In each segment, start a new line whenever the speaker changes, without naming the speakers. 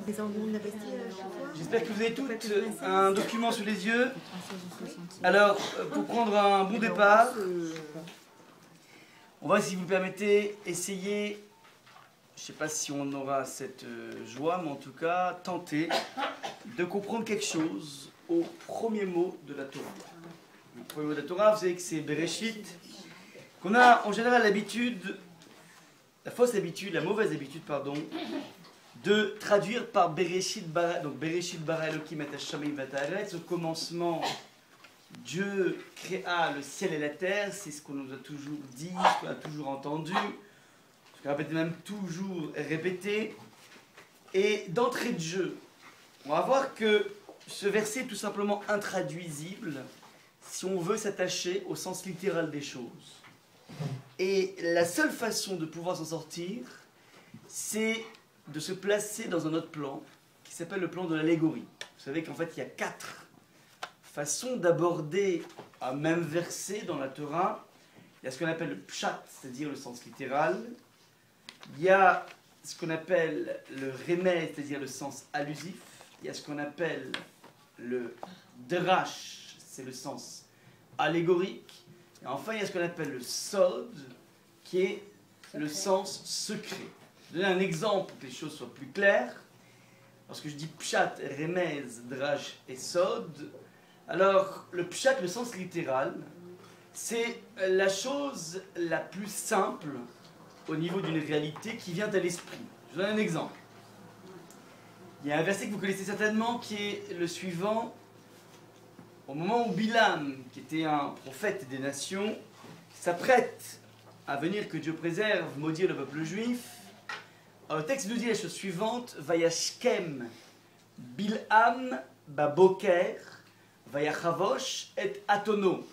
J'espère que vous avez toutes un document sous les yeux. Alors, pour prendre un bon départ, on va, si vous le permettez, essayer, je ne sais pas si on aura cette joie, mais en tout cas, tenter de comprendre quelque chose au premier mot de la Torah. Le premier mot de la Torah, vous savez que c'est Bereshit, qu'on a en général l'habitude, la mauvaise habitude, pardon, de traduire par Bereshit bara, donc Bereshit bara Elokim et Hashamayim v'Haaretz. Au commencement, Dieu créa le ciel et la terre, c'est ce qu'on nous a toujours dit, ce qu'on a toujours entendu, ce qu'on a même toujours répété. Et d'entrée de jeu, on va voir que ce verset est tout simplement intraduisible si on veut s'attacher au sens littéral des choses. Et la seule façon de pouvoir s'en sortir, c'est de se placer dans un autre plan qui s'appelle le plan de l'allégorie. Vous savez qu'en fait, il y a 4 façons d'aborder un même verset dans la Torah. Il y a ce qu'on appelle le pshat, c'est-à-dire le sens littéral. Il y a ce qu'on appelle le remez, c'est-à-dire le sens allusif. Il y a ce qu'on appelle le drash, c'est le sens allégorique. Et enfin, il y a ce qu'on appelle le sod, qui est le sens secret. Je vais donner un exemple pour que les choses soient plus claires. Lorsque je dis pshat, remez, drash et sod, alors le pshat, le sens littéral, c'est la chose la plus simple au niveau d'une réalité qui vient à l'esprit. Je vous donne un exemple. Il y a un verset que vous connaissez certainement qui est le suivant. Au moment où Bilam, qui était un prophète des nations, s'apprête à venir, que Dieu préserve, maudire le peuple juif, le texte nous dit la chose suivante: Vayashkem Bil'am baboker vayachavosh et atono.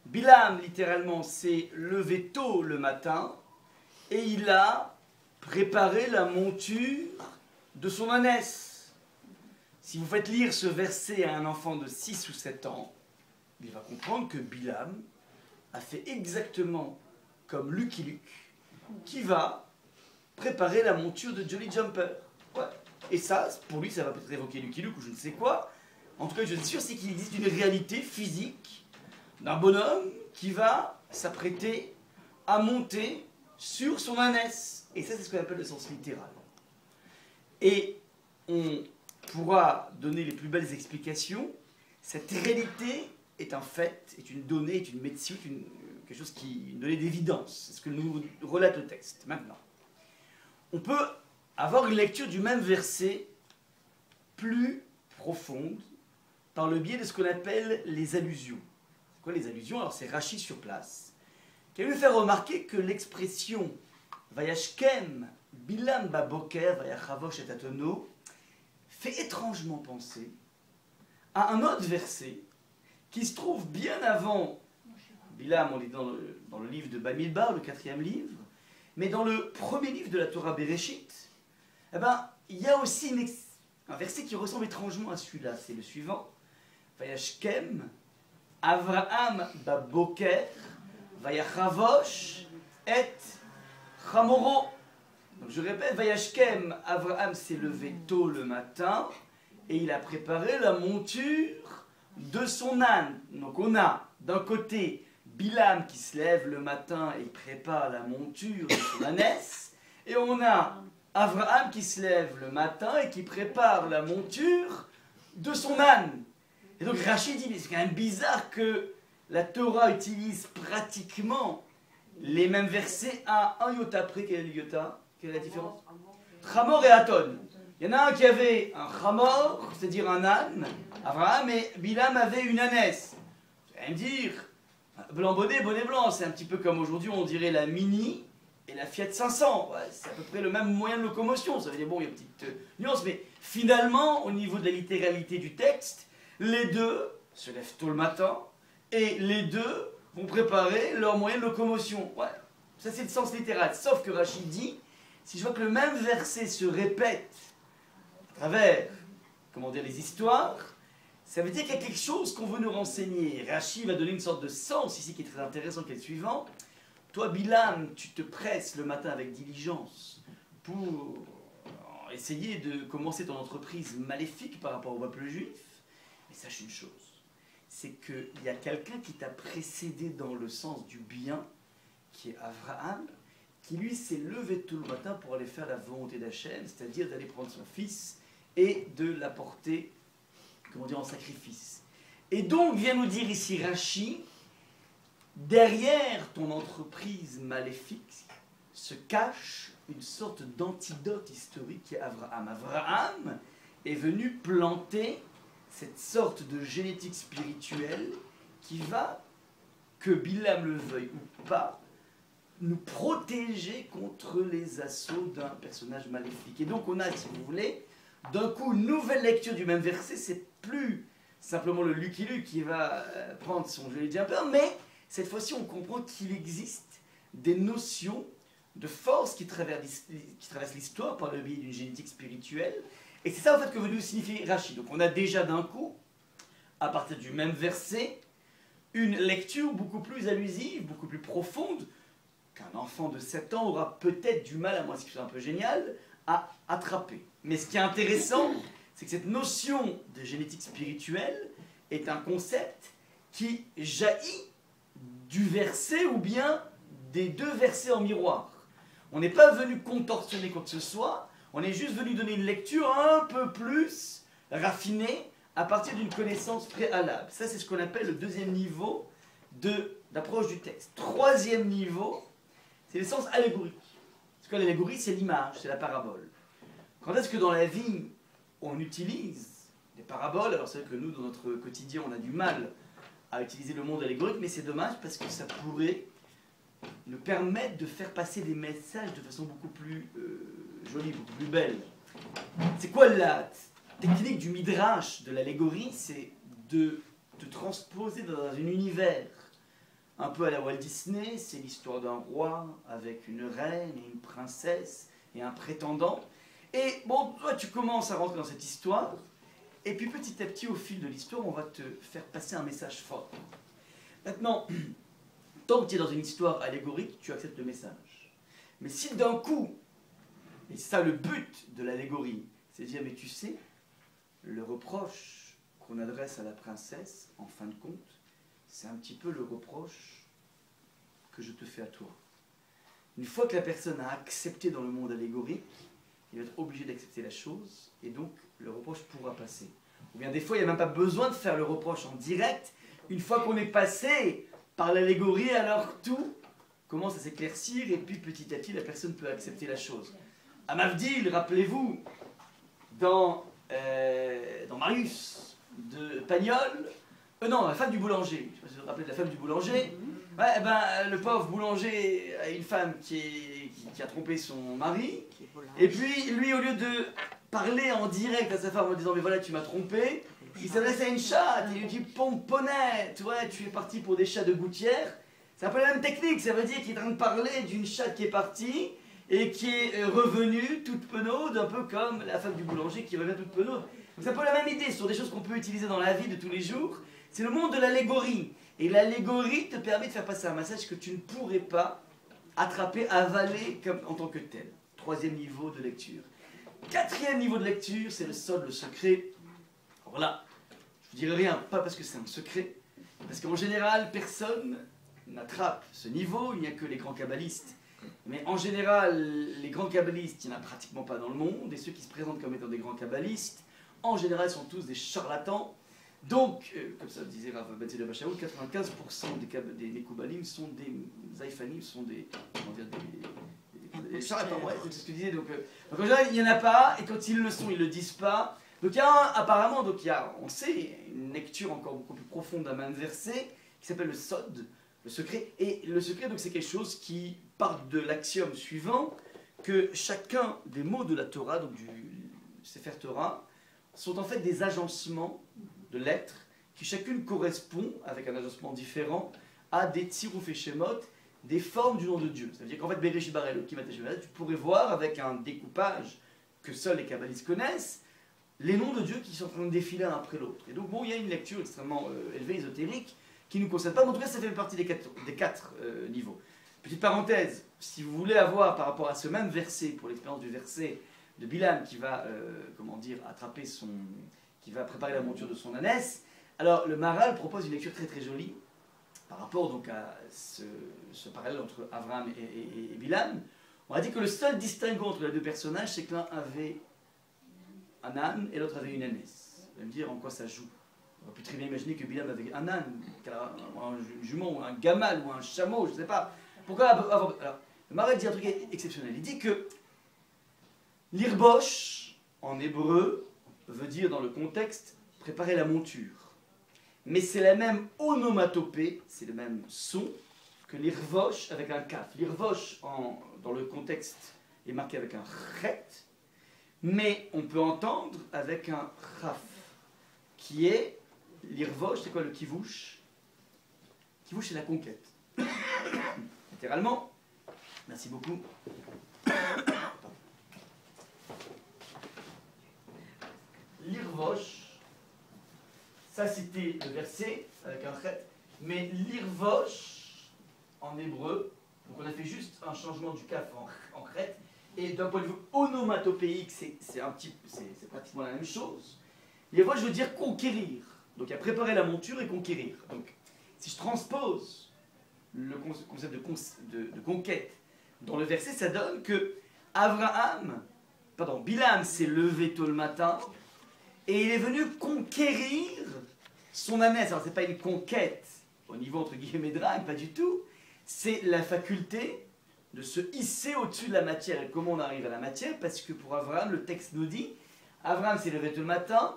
Bilam, littéralement, c'est levé tôt le matin et il a préparé la monture de son ânesse. Si vous faites lire ce verset à un enfant de 6 ou 7 ans, il va comprendre que Bilam a fait exactement comme Lucky Luke, qui va préparer la monture de Jolly Jumper. Ouais. Et ça, pour lui, ça va peut-être évoquer Lucky Luke ou je ne sais quoi. En tout cas, je suis sûr, c'est qu'il existe une réalité physique d'un bonhomme qui va s'apprêter à monter sur son ânesse. Et ça, c'est ce qu'on appelle le sens littéral. Et on pourra donner les plus belles explications. Cette réalité est un fait, est une donnée, est une médecine, quelque chose qui est une donnée d'évidence. C'est ce que nous relate le texte. Maintenant, on peut avoir une lecture du même verset plus profonde par le biais de ce qu'on appelle les allusions. C'est quoi les allusions? Alors c'est Rashi sur place qui a voulu faire remarquer que l'expression Vayashkem Bilam baboker vayachavosh et atono fait étrangement penser à un autre verset qui se trouve bien avant Bilam, on est dans le livre de Bamidbar, le 4e livre, mais dans le premier livre de la Torah Bereshit, eh ben, il y a aussi un verset qui ressemble étrangement à celui-là, c'est le suivant: Vayashkem Avraham baboker vayachavosh et chamoro. Donc je répète, Vayashkem, Avraham s'est levé tôt le matin et il a préparé la monture de son âne. Donc on a d'un côté Bilam qui se lève le matin et prépare la monture de son ânesse, et on a Avraham qui se lève le matin et qui prépare la monture de son âne. Et donc Rachid dit, mais c'est quand même bizarre que la Torah utilise pratiquement les mêmes versets à un iota près. Quel est le iota? Quelle est la différence? Chamor et Aton. Il y en a un qui avait un Chamor, c'est-à-dire un âne, Abraham, et Bilam avait une ânesse. Vous allez me dire, blanc bonnet, bonnet blanc, c'est un petit peu comme aujourd'hui on dirait la Mini et la Fiat 500. Ouais, c'est à peu près le même moyen de locomotion. Ça veut dire, bon, il y a une petite nuance, mais finalement, au niveau de la littéralité du texte, les deux se lèvent tôt le matin et les deux vont préparer leur moyen de locomotion. Ouais, ça c'est le sens littéral. Sauf que Rachid dit, si je vois que le même verset se répète à travers, comment dire, les histoires, ça veut dire qu'il y a quelque chose qu'on veut nous renseigner. Rachid va donner une sorte de sens ici qui est très intéressant, qui est le suivant. Toi, Bilam, tu te presses le matin avec diligence pour essayer de commencer ton entreprise maléfique par rapport au peuple juif. Mais sache une chose, c'est qu'il y a quelqu'un qui t'a précédé dans le sens du bien, qui est Abraham, qui lui s'est levé tout le matin pour aller faire la volonté d'Hachem, c'est-à-dire d'aller prendre son fils et de l'apporter, comment dire, en sacrifice. Et donc, vient nous dire ici Rashi, derrière ton entreprise maléfique se cache une sorte d'antidote historique qui est Abraham. Abraham est venu planter cette sorte de génétique spirituelle qui va, que Bilam le veuille ou pas, nous protéger contre les assauts d'un personnage maléfique. Et donc on a, si vous voulez, d'un coup, une nouvelle lecture du même verset, c'est plus simplement le Lucky Luke qui va prendre son jeu de peur, mais cette fois-ci on comprend qu'il existe des notions de force qui traversent l'histoire par le biais d'une génétique spirituelle. Et c'est ça en fait que veut nous signifier Rashi. Donc on a déjà d'un coup, à partir du même verset, une lecture beaucoup plus allusive, beaucoup plus profonde, qu'un enfant de 7 ans aura peut-être du mal, à moins que ce soit un peu génial, à attraper. Mais ce qui est intéressant, c'est que cette notion de génétique spirituelle est un concept qui jaillit du verset ou bien des deux versets en miroir. On n'est pas venu contorsionner quoi que ce soit, on est juste venu donner une lecture un peu plus raffinée à partir d'une connaissance préalable. Ça, c'est ce qu'on appelle le deuxième niveau d'approche du texte. Troisième niveau, c'est le sens allégorique. Parce que l'allégorie, c'est l'image, c'est la parabole. Quand est-ce que dans la vie, on utilise des paraboles? Alors c'est vrai que nous, dans notre quotidien, on a du mal à utiliser le monde allégorique, mais c'est dommage parce que ça pourrait nous permettre de faire passer des messages de façon beaucoup plus jolie, beaucoup plus belle. C'est quoi la technique du midrash, de l'allégorie? C'est de te transposer dans un univers un peu à la Walt Disney. C'est l'histoire d'un roi avec une reine et une princesse et un prétendant. Et bon, toi tu commences à rentrer dans cette histoire, et puis petit à petit au fil de l'histoire, on va te faire passer un message fort. Maintenant, tant que tu es dans une histoire allégorique, tu acceptes le message. Mais si d'un coup, et c'est ça le but de l'allégorie, c'est de dire, mais tu sais, le reproche qu'on adresse à la princesse, en fin de compte, c'est un petit peu le reproche que je te fais à toi. Une fois que la personne a accepté dans le monde allégorique, il va être obligé d'accepter la chose, et donc le reproche pourra passer. Ou bien des fois, il n'y a même pas besoin de faire le reproche en direct. Une fois qu'on est passé par l'allégorie, alors tout commence à s'éclaircir, et puis petit à petit, la personne peut accepter la chose. À Mavdil, rappelez-vous, dans Marius de Pagnol, non, la femme du boulanger, je ne sais pas si vous vous rappelez de la femme du boulanger, ouais, ben, le pauvre boulanger a une femme qui a trompé son mari, et puis lui, au lieu de parler en direct à sa femme en disant mais voilà tu m'as trompé, il s'adresse à une chatte, il lui dit pomponnette, ouais tu es parti pour des chats de gouttière. C'est un peu la même technique, ça veut dire qu'il est en train de parler d'une chatte qui est partie et qui est revenue toute penaude, un peu comme la femme du boulanger qui revient toute penaude. Donc c'est un peu la même idée, ce sont des choses qu'on peut utiliser dans la vie de tous les jours. C'est le monde de l'allégorie. Et l'allégorie te permet de faire passer un message que tu ne pourrais pas attraper, avaler comme, en tant que tel. Troisième niveau de lecture. Quatrième niveau de lecture, c'est le sod, le secret. Alors là, je ne vous dirai rien, pas parce que c'est un secret, parce qu'en général, personne n'attrape ce niveau, il n'y a que les grands kabbalistes. Mais en général, les grands kabbalistes, il n'y en a pratiquement pas dans le monde, et ceux qui se présentent comme étant des grands kabbalistes, en général, sont tous des charlatans. Donc, comme ça disait Rav Batzil de Bachaout, 95% des Mekoubalim sont des Zaïfanim, sont des, comment dire, des charlatans, ouais, c'est ce que je disais. Donc en général, il n'y en a pas, et quand ils le sont, ils ne le disent pas. Donc il y a apparemment, donc il y a, on sait, une lecture encore beaucoup plus profonde d'un même verset, qui s'appelle le Sod, le secret. Et le secret, donc c'est quelque chose qui part de l'axiome suivant, que chacun des mots de la Torah, donc du Sefer Torah, sont en fait des agencements de lettres qui chacune correspond, avec un agencement différent, à des tziruf et shemot, des formes du nom de Dieu. Ça veut dire qu'en fait, Bereshit bara Elokim et tu pourrais voir avec un découpage que seuls les kabbalistes connaissent, les noms de Dieu qui sont en train de défiler l'un après l'autre. Et donc bon, il y a une lecture extrêmement élevée, ésotérique, qui ne nous concerne pas, mais en tout cas ça fait partie des quatre niveaux. Petite parenthèse, si vous voulez avoir par rapport à ce même verset, pour l'expérience du verset, de Bilam qui va, comment dire, qui va préparer la monture de son ânesse. Alors le Maharal propose une lecture très très jolie par rapport donc à ce parallèle entre Abraham et Bilam. On a dit que le seul distinguo entre les deux personnages, c'est que l'un avait un âne et l'autre avait une ânesse. Vous allez me dire en quoi ça joue. On peut très bien imaginer que Bilam avait un âne, un jument, ou un gamal, ou un chameau, je ne sais pas. Pourquoi alors, le Maharal dit un truc exceptionnel. Il dit que l'irbosh, en hébreu, veut dire dans le contexte préparer la monture. Mais c'est la même onomatopée, c'est le même son que l'irvosh avec un kaf. L'irvosh, dans le contexte, est marqué avec un chet, mais on peut entendre avec un chaf, qui est l'irvosh, c'est quoi le kivouche? Kivouche, c'est la conquête. Littéralement, merci beaucoup. L'irvosh, ça c'était le verset avec un chet, mais l'irvosh en hébreu, donc on a fait juste un changement du kaf en chet, et d'un point de vue onomatopéique, c'est pratiquement la même chose. L'irvosh veut dire conquérir, donc il y a préparer la monture et conquérir. Donc si je transpose le concept de conquête dans le verset, ça donne que Bilam s'est levé tôt le matin, et il est venu conquérir son ânesse. Alors, ce n'est pas une conquête au niveau entre guillemets drague, pas du tout. C'est la faculté de se hisser au-dessus de la matière. Et comment on arrive à la matière? Parce que pour Abraham, le texte nous dit, Abraham s'est levé tôt le matin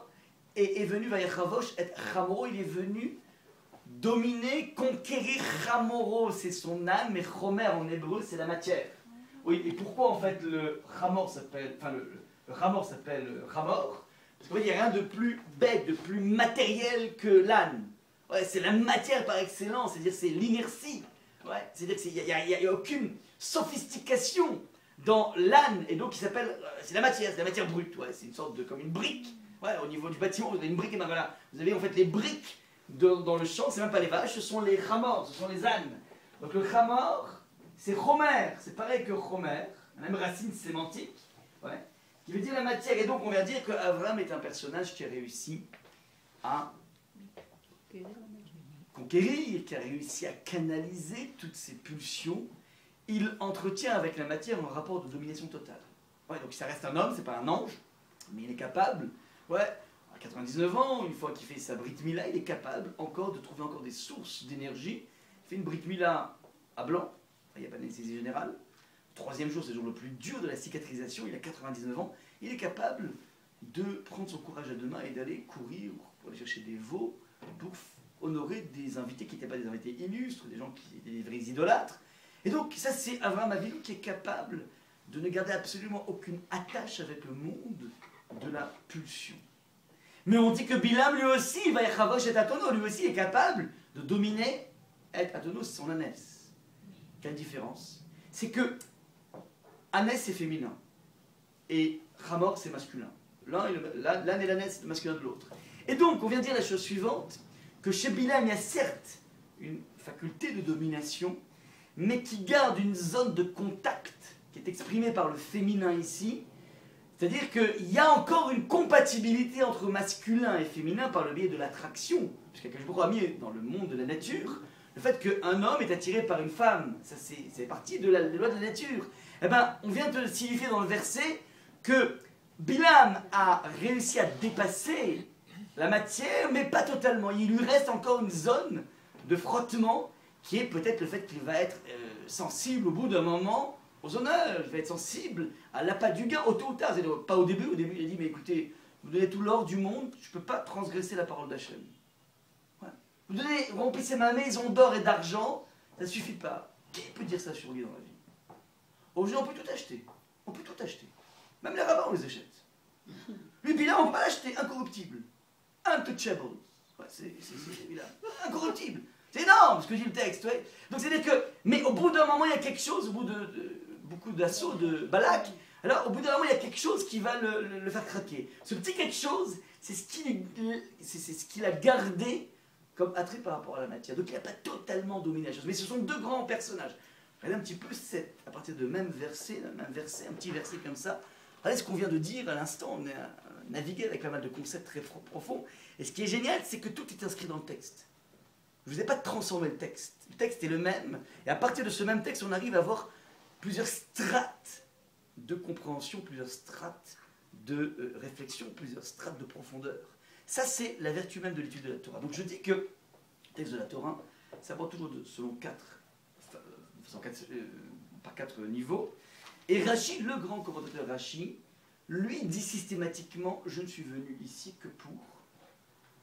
et est venu, Vayachavosh et Chamoro, il est venu dominer, conquérir Chamoro, c'est son âme, mais Chomer en hébreu, c'est la matière. Oui, et pourquoi en fait le Chamor s'appelle, le Chamor s'appelle Chamor? Parce qu'en fait, il n'y a rien de plus bête, de plus matériel que l'âne. Ouais, c'est la matière par excellence, c'est-à-dire c'est l'inertie. Ouais, c'est-à-dire qu'il n'y a aucune sophistication dans l'âne, et donc il s'appelle, c'est la matière brute. Ouais, c'est une sorte de, comme une brique. Ouais, au niveau du bâtiment, vous avez une brique, et ben voilà, vous avez en fait les briques dans le champ, c'est même pas les vaches, ce sont les chamors, ce sont les ânes. Donc le chamor, c'est chomer, c'est pareil que chomer, la même racine sémantique. Ouais. Qui veut dire la matière. Et donc on vient dire qu'Abraham est un personnage qui a réussi à conquérir, qui a réussi à canaliser toutes ses pulsions. Il entretient avec la matière un rapport de domination totale. Ouais, donc ça reste un homme, c'est pas un ange, mais il est capable, ouais, à 99 ans, une fois qu'il fait sa Brit Mila, il est capable encore de trouver encore des sources d'énergie. Il fait une Brit Mila à blanc, il n'y a pas d'anesthésie générale. Troisième jour, c'est le jour le plus dur de la cicatrisation, il a 99 ans, il est capable de prendre son courage à deux mains et d'aller courir pour aller chercher des veaux pour honorer des invités qui n'étaient pas des invités illustres, des gens qui étaient des vrais idolâtres. Et donc ça c'est Avraham Avinu qui est capable de ne garder absolument aucune attache avec le monde de la pulsion. Mais on dit que Bilam lui aussi, Vayachavosh et Atono, lui aussi est capable de dominer et Atono, c'est son ânesse. Quelle différence? C'est que ânesse c'est féminin et Chamor c'est masculin. L'âne et l'ânesse c'est le masculin de l'autre. Et donc on vient dire la chose suivante, que chez Bilam il y a certes une faculté de domination, mais qui garde une zone de contact qui est exprimée par le féminin ici. C'est-à-dire qu'il y a encore une compatibilité entre masculin et féminin par le biais de l'attraction. Puisqu'Akadosh Baruch Hu a mis dans le monde de la nature le fait qu'un homme est attiré par une femme. Ça c'est partie de la loi de la nature. Eh bien, on vient de signifier dans le verset que Bilam a réussi à dépasser la matière, mais pas totalement. Il lui reste encore une zone de frottement qui est peut-être le fait qu'il va être sensible au bout d'un moment aux honneurs, il va être sensible à l'appât du gain, tôt ou tard. Pas au début il a dit, mais écoutez, vous donnez tout l'or du monde, je ne peux pas transgresser la parole d'Hachem. Ouais. Vous remplissez ma maison d'or et d'argent, ça ne suffit pas. Qui peut dire ça sur lui dans la vie? Aujourd'hui, on peut tout acheter. On peut tout acheter. Même les rabbins, on les achète. Lui, Bilam, on ne peut pas l'acheter, incorruptible. Untouchable. Ouais, c'est Bilam. Incorruptible. C'est énorme ce que dit le texte. Ouais. Donc c'est-à-dire que, mais au bout d'un moment, il y a quelque chose, au bout de beaucoup d'assauts de Balak, alors au bout d'un moment, il y a quelque chose qui va le faire craquer. Ce petit quelque chose, c'est ce qu'il a gardé comme attrait par rapport à la matière. Donc il n'a pas totalement dominé la chose. Mais ce sont deux grands personnages. Regardez un petit peu, à partir de même verset, un petit verset comme ça, Regardez ce qu'on vient de dire à l'instant, on a navigué avec pas mal de concepts très profonds. Et ce qui est génial, c'est que tout est inscrit dans le texte. Je ne vous ai pas transformé le texte. Le texte est le même. Et à partir de ce même texte, on arrive à avoir plusieurs strates de compréhension, plusieurs strates de réflexion, plusieurs strates de profondeur. Ça, c'est la vertu même de l'étude de la Torah. Donc je dis que le texte de la Torah s'aborde toujours selon par quatre niveaux. Et Rashi, le grand commentateur Rashi, lui dit systématiquement « Je ne suis venu ici que pour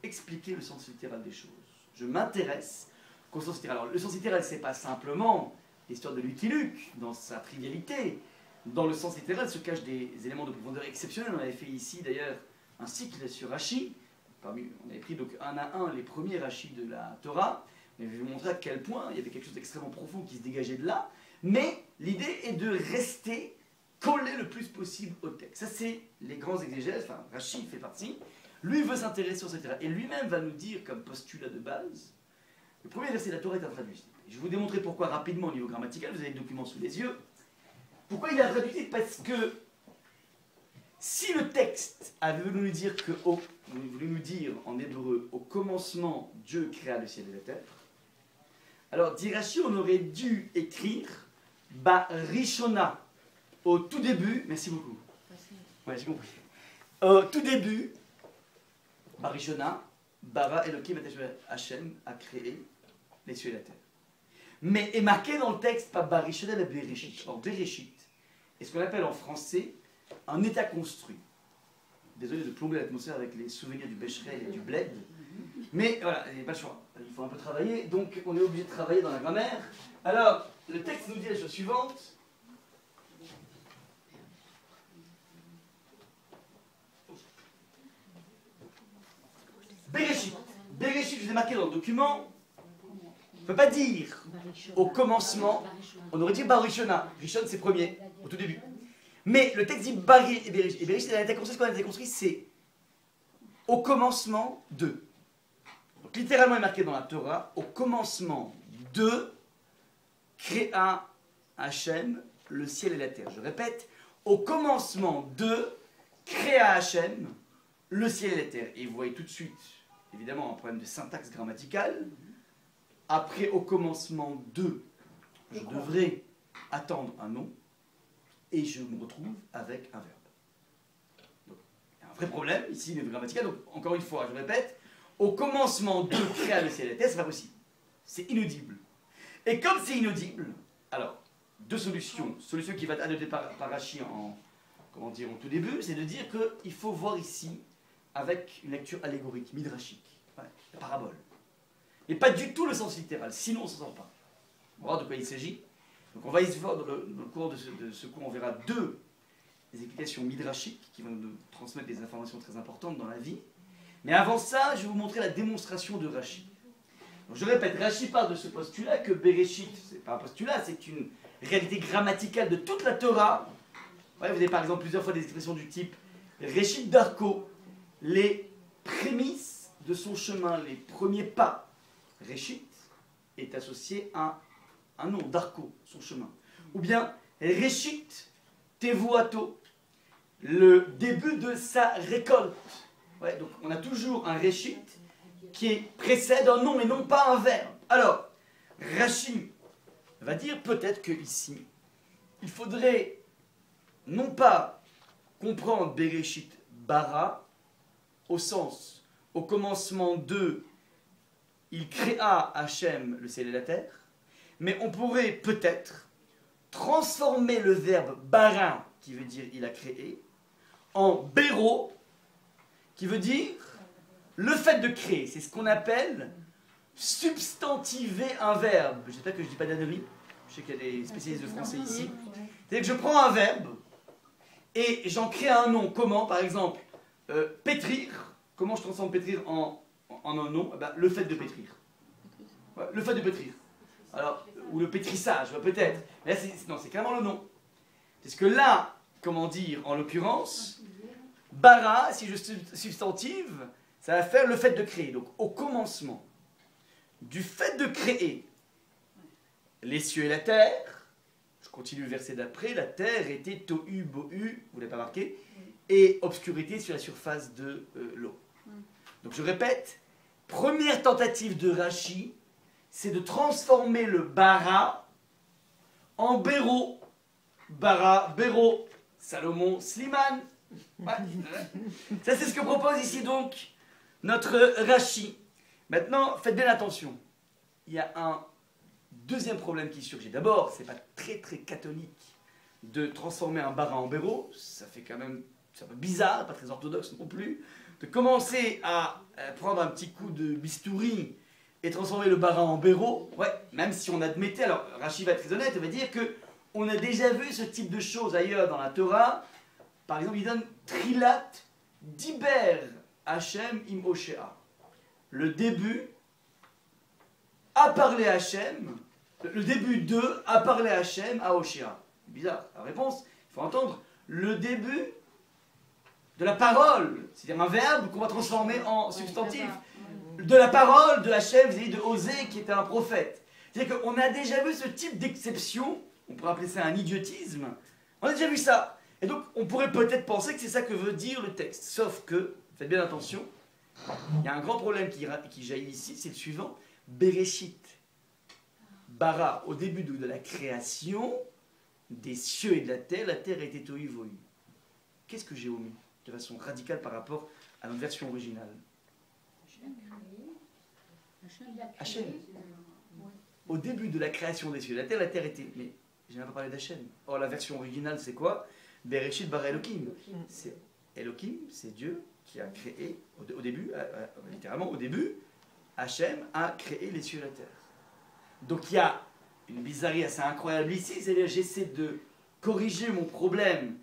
expliquer le sens littéral des choses. Je m'intéresse au sens littéral. » Alors le sens littéral, ce n'est pas simplement l'histoire de Lucky Luke, dans sa trivialité. Dans le sens littéral se cachent des éléments de profondeur exceptionnels. On avait fait ici d'ailleurs un cycle sur Rashi. On avait pris donc un à un les premiers Rashi de la Torah. On avait montré à quel point il y avait quelque chose d'extrêmement profond qui se dégageait de là. Mais l'idée est de rester collé le plus possible au texte. Ça, c'est les grands exégèses, enfin, Rashi fait partie. Lui veut s'intéresser au sens littéral. Et lui-même va nous dire, comme postulat de base, le premier verset de la Torah est intraduisible. Je vais vous démontrer pourquoi rapidement au niveau grammatical, vous avez le document sous les yeux. Pourquoi il est intraduisible? Parce que si le texte avait voulu nous dire en hébreu, au commencement, Dieu créa le ciel et la terre, alors, dit Rashi, on aurait dû écrire Barishona, au tout début, merci beaucoup. Ouais, j'ai compris. Au tout début, Barishona, Bara Elohim Hashem a créé les cieux et la terre. Mais est marqué dans le texte pas Barishona, mais Bereshit. Or, Bereshit est ce qu'on appelle en français un état construit. Désolé de plomber l'atmosphère avec les souvenirs du Becherel et du Bled. Mais voilà, il n'y a pas le choix. Il faut un peu travailler, donc on est obligé de travailler dans la grammaire. Alors, le texte nous dit la chose suivante. Bereshit. Bereshit, je vous ai marqué dans le document. On ne peut pas dire au commencement. On aurait dit Barishona. Rishon, c'est premier, au tout début. Mais le texte dit Bari et Bereshit. Et Bereshit, c'est un état construit. Ce qu'on a été construit, c'est au commencement de. Donc, littéralement, il est marqué dans la Torah, au commencement de créa Hachem le ciel et la terre. Je répète, au commencement de créa Hachem le ciel et la terre. Et vous voyez tout de suite, évidemment, un problème de syntaxe grammaticale. Après, au commencement de, je devrais attendre un nom, et je me retrouve avec un verbe. Donc, il y a un vrai problème ici, le grammatical. Donc, encore une fois, je répète, au commencement de créa le ciel et la terre, c'est pas possible. C'est inaudible. Et comme c'est inaudible, alors, deux solutions. Solution qui va être adoptée par Rashi en tout début, c'est de dire qu'il faut voir ici avec une lecture allégorique, midrashique, ouais, la parabole. Et pas du tout le sens littéral, sinon on ne s'en sort pas. On va voir de quoi il s'agit. Donc on va y voir dans le cours de ce cours, on verra deux explications midrashiques qui vont nous transmettre des informations très importantes dans la vie. Mais avant ça, je vais vous montrer la démonstration de Rashi. Donc je répète, Rashi part de ce postulat que Bereshit, c'est pas un postulat, c'est une réalité grammaticale de toute la Torah. Ouais, vous avez par exemple plusieurs fois des expressions du type Reshit Darko, les prémices de son chemin, les premiers pas. Reshit est associé à un nom, Darko, son chemin. Ou bien Reshit Tevuato, le début de sa récolte. Ouais, donc on a toujours un Reshit qui précède un nom et non pas un verbe. Alors, Rashi va dire peut-être que ici, il faudrait non pas comprendre Bereshit bara au sens, au commencement de il créa Hachem le ciel et la terre, mais on pourrait peut-être transformer le verbe bara, qui veut dire il a créé, en béro, qui veut dire le fait de créer. C'est ce qu'on appelle substantiver un verbe. J'espère que je ne dis pas d'annerie. Je sais qu'il y a des spécialistes de français ici. C'est-à-dire que je prends un verbe et j'en crée un nom. Comment, par exemple, pétrir. Comment je transforme pétrir en un nom? Ben, le fait de pétrir. Ouais, le fait de pétrir. Alors, ou le pétrissage, peut-être. Mais là, non, c'est clairement le nom. Parce que là, comment dire, en l'occurrence, bara, si je substantive, ça va faire le fait de créer. Donc, au commencement du fait de créer les cieux et la terre, je continue le verset d'après, la terre était tohu bohu, vous ne l'avez pas marqué, et obscurité sur la surface de l'eau. Donc je répète, première tentative de Rashi, c'est de transformer le bara en béro. Bara, béro, Salomon, Slimane. Ouais. Ça c'est ce que propose ici donc notre Rashi. Maintenant, faites bien attention. Il y a un deuxième problème qui surgit. D'abord, c'est pas très catholique de transformer un bara en béro. Ça fait quand même, c'est un peu bizarre, pas très orthodoxe non plus. De commencer à prendre un petit coup de bistouri et transformer le bara en béro. Ouais, même si on admettait, alors Rashi va être très honnête, il va dire que on a déjà vu ce type de choses ailleurs dans la Torah. Par exemple, il donne Trilat Diber Hashem im Hoshea. Le début a parlé Hashem, le début de a parlé Hashem à Hoshea. Bizarre, la réponse, il faut entendre le début de la parole, c'est-à-dire un verbe qu'on va transformer en substantif. De la parole de Hashem, c'est-à-dire de Osée qui était un prophète. C'est-à-dire qu'on a déjà vu ce type d'exception, on pourrait appeler ça un idiotisme, on a déjà vu ça. Et donc on pourrait peut-être penser que c'est ça que veut dire le texte. Sauf que, faites bien attention, il y a un grand problème qui jaillit ici, c'est le suivant. Bereshit, bara, au début de la création des cieux et de la terre était tohu bohu. Qu'est-ce que j'ai omis de façon radicale par rapport à notre version originale? Hachem. Au début de la création des cieux et de la terre était... Mais je n'ai pas parlé d'Hachem. Or la version originale c'est quoi? Bereshit bara Elohim. C'est Elohim, c'est Dieu qui a créé, au début, littéralement au début, Hachem a créé les cieux et la terre. Donc il y a une bizarrerie assez incroyable ici, c'est-à-dire j'essaie de corriger mon problème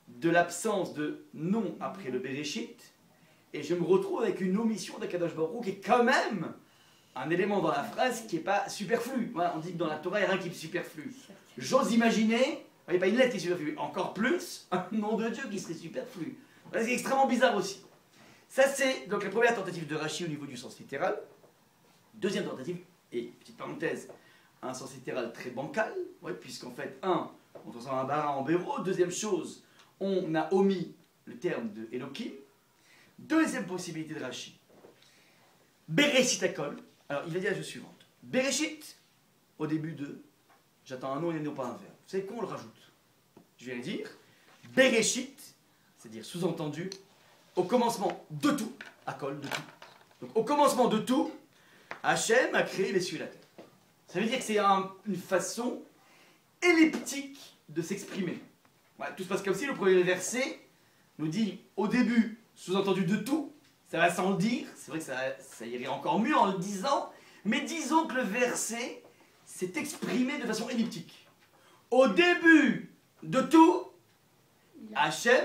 de l'absence de nom après le Bereshit, et je me retrouve avec une omission d'Akadosh Baruch Hu qui est quand même un élément dans la phrase qui n'est pas superflu. Voilà, on dit que dans la Torah, il n'y a rien qui est superflu. J'ose imaginer, il n'y a pas une lettre qui est superflue, encore plus un nom de Dieu qui serait superflu. Voilà, c'est extrêmement bizarre aussi. Ça, c'est donc la première tentative de Rashi au niveau du sens littéral. Deuxième tentative, et petite parenthèse, un sens littéral très bancal, ouais, puisqu'en fait, on transforme un bara en béro. Deuxième chose, on a omis le terme de Elohim. Deuxième possibilité de Rashi, Bereshit Hakol. Alors, il va dire la chose suivante. Bereshit, au début de, j'attends un nom et non pas un verbe. Vous savez quoi, on le rajoute. Je vais dire, Bereshit, c'est-à-dire sous-entendu, au commencement de tout, Hakol, de tout. Donc, au commencement de tout, Hachem a créé les cieux et la terre. Ça veut dire que c'est une façon elliptique de s'exprimer. Voilà, tout se passe comme si le premier verset nous dit au début, sous-entendu de tout, ça va sans le dire, c'est vrai que ça irait encore mieux en le disant, mais disons que le verset s'est exprimé de façon elliptique. Au début de tout, Hachem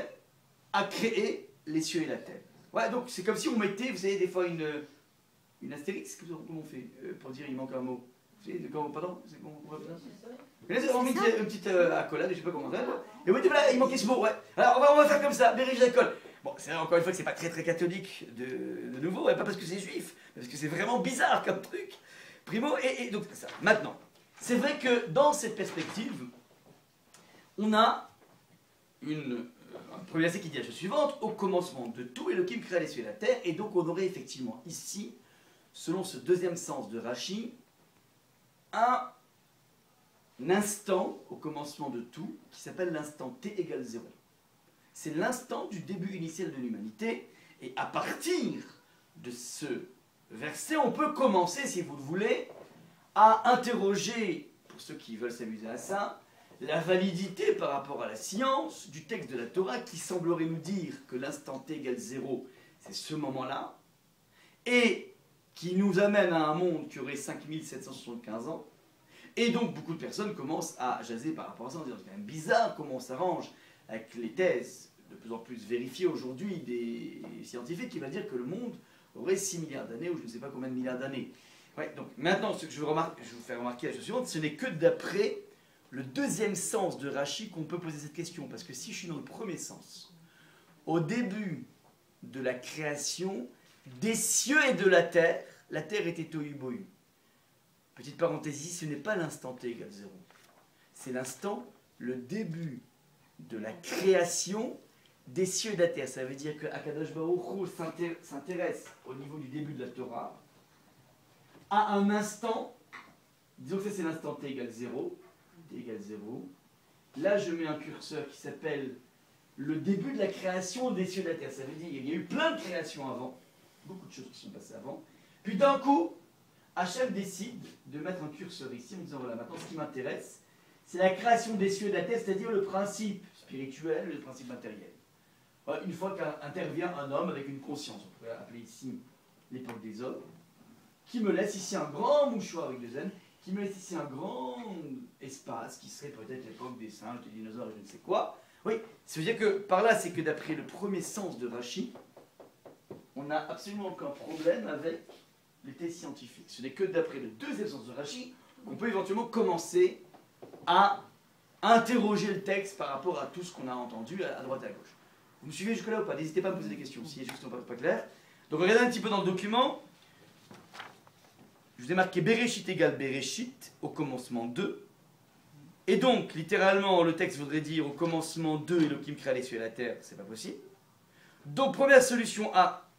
a créé les cieux et la terre. Ouais, donc c'est comme si on mettait, vous savez, des fois une astérisque, comment on fait pour dire il manque un mot. Vous savez, pardon, c'est comment on va faire ça? On met une petite accolade, je sais pas comment faire. Et on dit voilà, il manquait ce mot, ouais. Alors on va faire comme ça, Bereshit Hakol. Bon, c'est vrai, encore une fois que c'est pas très catholique de nouveau, et pas parce que c'est juif, mais parce que c'est vraiment bizarre comme truc. Primo, et donc ça. Maintenant, c'est vrai que dans cette perspective, on a un premier verset qui dit la chose suivante, au commencement de tout, Elohim créa les cieux et la terre, et donc on aurait effectivement ici, selon ce deuxième sens de Rashi, un instant au commencement de tout qui s'appelle l'instant t égale 0. C'est l'instant du début initial de l'humanité, et à partir de ce verset, on peut commencer, si vous le voulez, à interroger, pour ceux qui veulent s'amuser à ça, la validité par rapport à la science du texte de la Torah qui semblerait nous dire que l'instant t égale 0, c'est ce moment-là, et qui nous amène à un monde qui aurait 5775 ans, et donc beaucoup de personnes commencent à jaser par rapport à ça, en disant c'est quand même bizarre comment on s'arrange avec les thèses de plus en plus vérifiées aujourd'hui des scientifiques qui va dire que le monde aurait 6 milliards d'années ou je ne sais pas combien de milliards d'années. Ouais, donc maintenant, ce que je vous faire remarquer la chose suivante, ce n'est que d'après le deuxième sens de Rashi qu'on peut poser cette question, parce que si je suis dans le premier sens, au début de la création des cieux et de la terre était tohu bohu. Petite parenthèse, ce n'est pas l'instant t égale 0. c'est l'instant, le début de la création des cieux et de la terre. Ça veut dire que Akadosh Baruch Hu s'intéresse au niveau du début de la Torah à un instant, disons que ça c'est l'instant t égale 0, t égale 0. Là je mets un curseur qui s'appelle le début de la création des cieux et de la terre. Ça veut dire qu'il y a eu plein de créations avant, beaucoup de choses qui sont passées avant. Puis d'un coup, Hachem décide de mettre un curseur ici en disant voilà, maintenant ce qui m'intéresse, c'est la création des cieux et de la terre, c'est-à-dire le principe spirituel et le principe matériel. Voilà, une fois qu'intervient un homme avec une conscience, on pourrait appeler ici l'époque des hommes, qui me laisse ici un grand mouchoir avec des ailes, qui me laisse ici un grand espace, qui serait peut-être l'époque des singes, des dinosaures et je ne sais quoi. Oui, ça veut dire que par là, c'est que d'après le premier sens de Rashi, on n'a absolument aucun problème avec les thèses scientifiques. Ce n'est que d'après le deuxième sens de Rashi qu'on peut éventuellement commencer à interroger le texte par rapport à tout ce qu'on a entendu à droite et à gauche. Vous me suivez jusque-là ou pas? N'hésitez pas à me poser des questions si les choses ne sont pas claires. Donc regardez un petit peu dans le document. Je vous ai marqué Bereshit égale Bereshit, au commencement 2. Et donc, littéralement, le texte voudrait dire au commencement 2, Elohim créa les cieux et la terre, c'est pas possible. Donc, première solution A,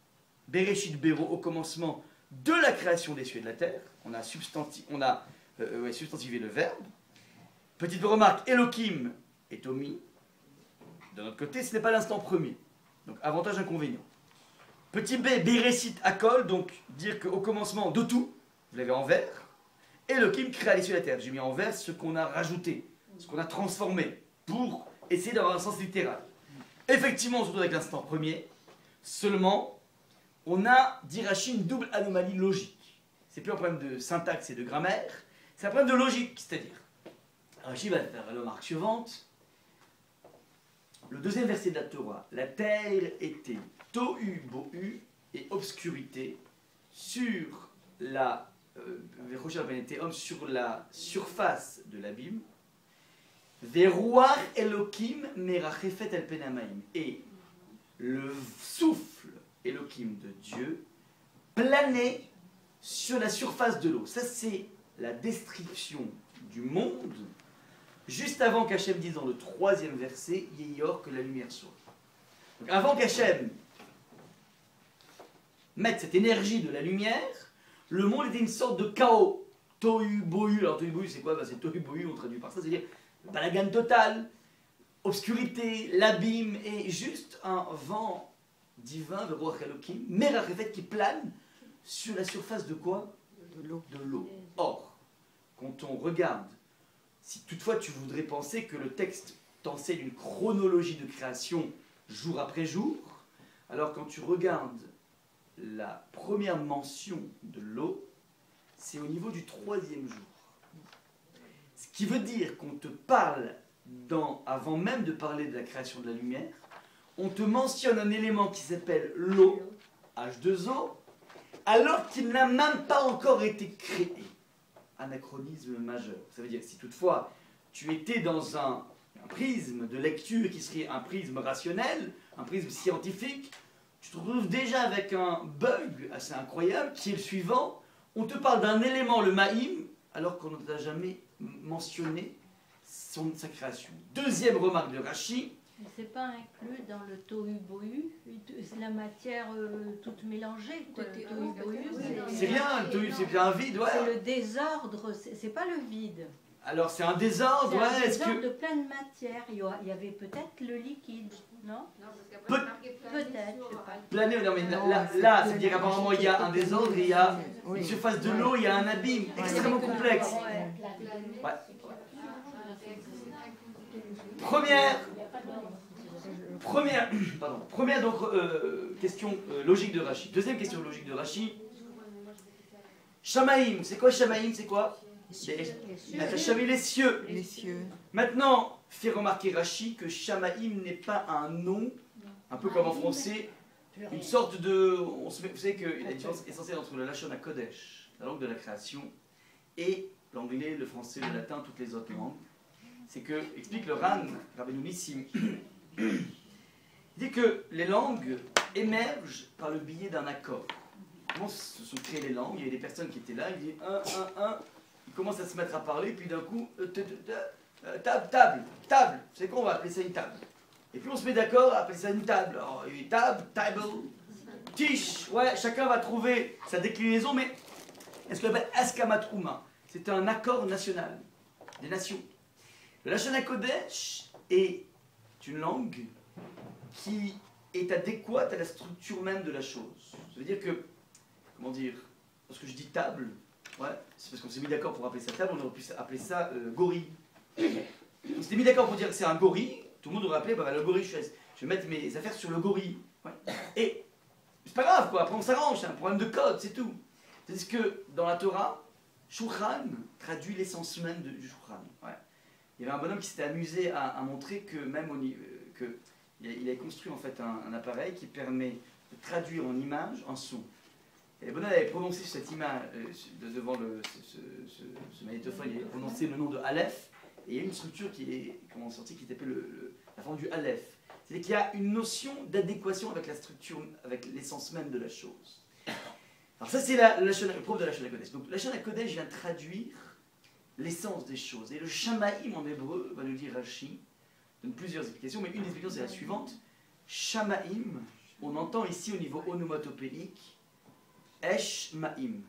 Bereshit Bero, au commencement de la création des cieux et de la terre. On a substantivé le verbe. Petite remarque, Elohim est omis. De notre côté, ce n'est pas l'instant premier. Donc, avantage, inconvénient. Petit B, Bereshit Akol, donc dire qu'au commencement de tout, vous l'avez en vert. Elohim créa les cieux et la terre. J'ai mis en vert ce qu'on a rajouté, ce qu'on a transformé, pour essayer d'avoir un sens littéral. Effectivement, surtout avec l'instant premier, seulement, on a, dit Rashi, une double anomalie logique. C'est plus un problème de syntaxe et de grammaire, c'est un problème de logique, c'est-à-dire, Rashi va faire la remarque suivante. Le deuxième verset de la Torah, la terre était tohu bohu et obscurité sur la sur la surface de l'abîme. Verouar Elohim merachefet el penamaim. Et le souffle Elohim de Dieu planait sur la surface de l'eau. Ça, c'est la description du monde juste avant qu'Hachem dise dans le troisième verset, Yeyor, que la lumière soit. Donc avant qu'Hachem mette cette énergie de la lumière, le monde était une sorte de chaos. Tohu bohu. Alors tohu bohu, c'est quoi? C'est tohu bohu, on traduit par ça, c'est-à-dire balagan total, obscurité, l'abîme, et juste un vent divin, le roi Elohim, merachefet, qui plane sur la surface de quoi? De l'eau. De l'eau. Or, quand on regarde, si toutefois tu voudrais penser que le texte t'enseigne une chronologie de création jour après jour, alors quand tu regardes la première mention de l'eau, c'est au niveau du troisième jour. Ce qui veut dire qu'on te parle, avant même de parler de la création de la lumière, on te mentionne un élément qui s'appelle l'eau, H2O, alors qu'il n'a même pas encore été créé. Anachronisme majeur. Ça veut dire que si toutefois tu étais dans un prisme de lecture qui serait un prisme rationnel, un prisme scientifique, tu te retrouves déjà avec un bug assez incroyable qui est le suivant. On te parle d'un élément, le maïm, alors qu'on ne t'a jamais mentionné sa création. Deuxième remarque de Rashi.
Mais c'est pas inclus dans le tohu bohu, c'est la matière toute mélangée. Quoi. Le tohu bohu,
c'est rien, le tohu, c'est bien un vide, ouais.
C'est le désordre, c'est pas le vide.
Alors c'est un désordre, ouais.
C'est un désordre de pleine matière. Il y avait peut-être le liquide, non?
Peut-être,
je sais pas.
Planer, non mais là c'est-à-dire qu'apparemment il y a un désordre, il y a une surface de l'eau, il y a un abîme extrêmement complexe. Ouais. Première donc, question logique de Rashi. Deuxième question logique de Rashi. Shamaïm, c'est quoi Shamaïm? C'est quoi? Les cieux.
Les cieux.
Maintenant, fait remarquer Rashi que Shamaïm n'est pas un nom, un peu comme en français, une sorte de... vous savez qu'il y a une différence essentielle entre le Lashon HaKodesh, la langue de la création, et l'anglais, le français, le latin, toutes les autres langues. C'est que, explique le Ran, Rabbeinu Nissim, il dit que les langues émergent par le biais d'un accord. Comment se sont créées les langues? Il y a des personnes qui étaient là, ils disent un, ils commencent à se mettre à parler, puis d'un coup, table. C'est quoi, on va appeler ça une table. Et puis on se met d'accord à appeler ça une table. Alors, une table, tiche, ouais, chacun va trouver sa déclinaison, mais est-ce qu'on appelle Askamat Ouma? C'est un accord national des nations. Le Lachon HaKodesh est une langue qui est adéquate à la structure même de la chose. Ça veut dire que, comment dire, lorsque je dis table, ouais, c'est parce qu'on s'est mis d'accord pour appeler ça table, on aurait pu appeler ça gorille. On s'était mis d'accord pour dire que c'est un gorille, tout le monde aurait appelé bah, le gorille chaise. Je vais mettre mes affaires sur le gorille. Ouais. Et c'est pas grave, quoi, après on s'arrange, c'est un problème de code, c'est tout. C'est que dans la Torah, Shulchan traduit l'essence même du Shulchan. Ouais. Il y avait un bonhomme qui s'était amusé à montrer que même il avait construit en fait un appareil qui permet de traduire en image un son. Et le bonhomme avait prononcé sur cette image, devant ce magnétophone, il avait prononcé le nom de Aleph, et il y a une structure qui est sortie qui s'appelle la forme du Aleph. C'est-à-dire qu'il y a une notion d'adéquation avec la structure, avec l'essence même de la chose. Alors ça c'est le propre de la Lachon HaKodesh. Donc la Lachon HaKodesh vient traduire l'essence des choses. Et le Shamaïm en hébreu, va nous dire Rashi, donne plusieurs explications, mais une explication c'est la suivante. Shamaïm, on entend ici au niveau onomatopéique, Esh Ma'im.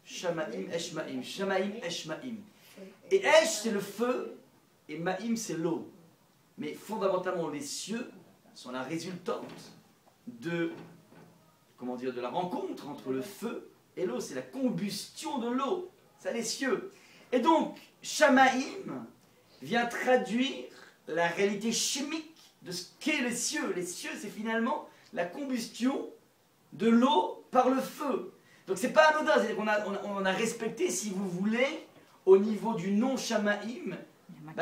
Shamaïm, Esh Ma'im. Shamaïm, Esh Ma'im. Et Esh c'est le feu, et Ma'im c'est l'eau. Mais fondamentalement les cieux sont la résultante de, comment dire, de la rencontre entre le feu et l'eau. C'est la combustion de l'eau. Ça les cieux. Et donc, Shamaïm vient traduire la réalité chimique de ce qu'est les cieux. Les cieux, c'est finalement la combustion de l'eau par le feu. Donc c'est pas anodin, c'est-à-dire qu'on a respecté, si vous voulez, au niveau du nom Shamaïm,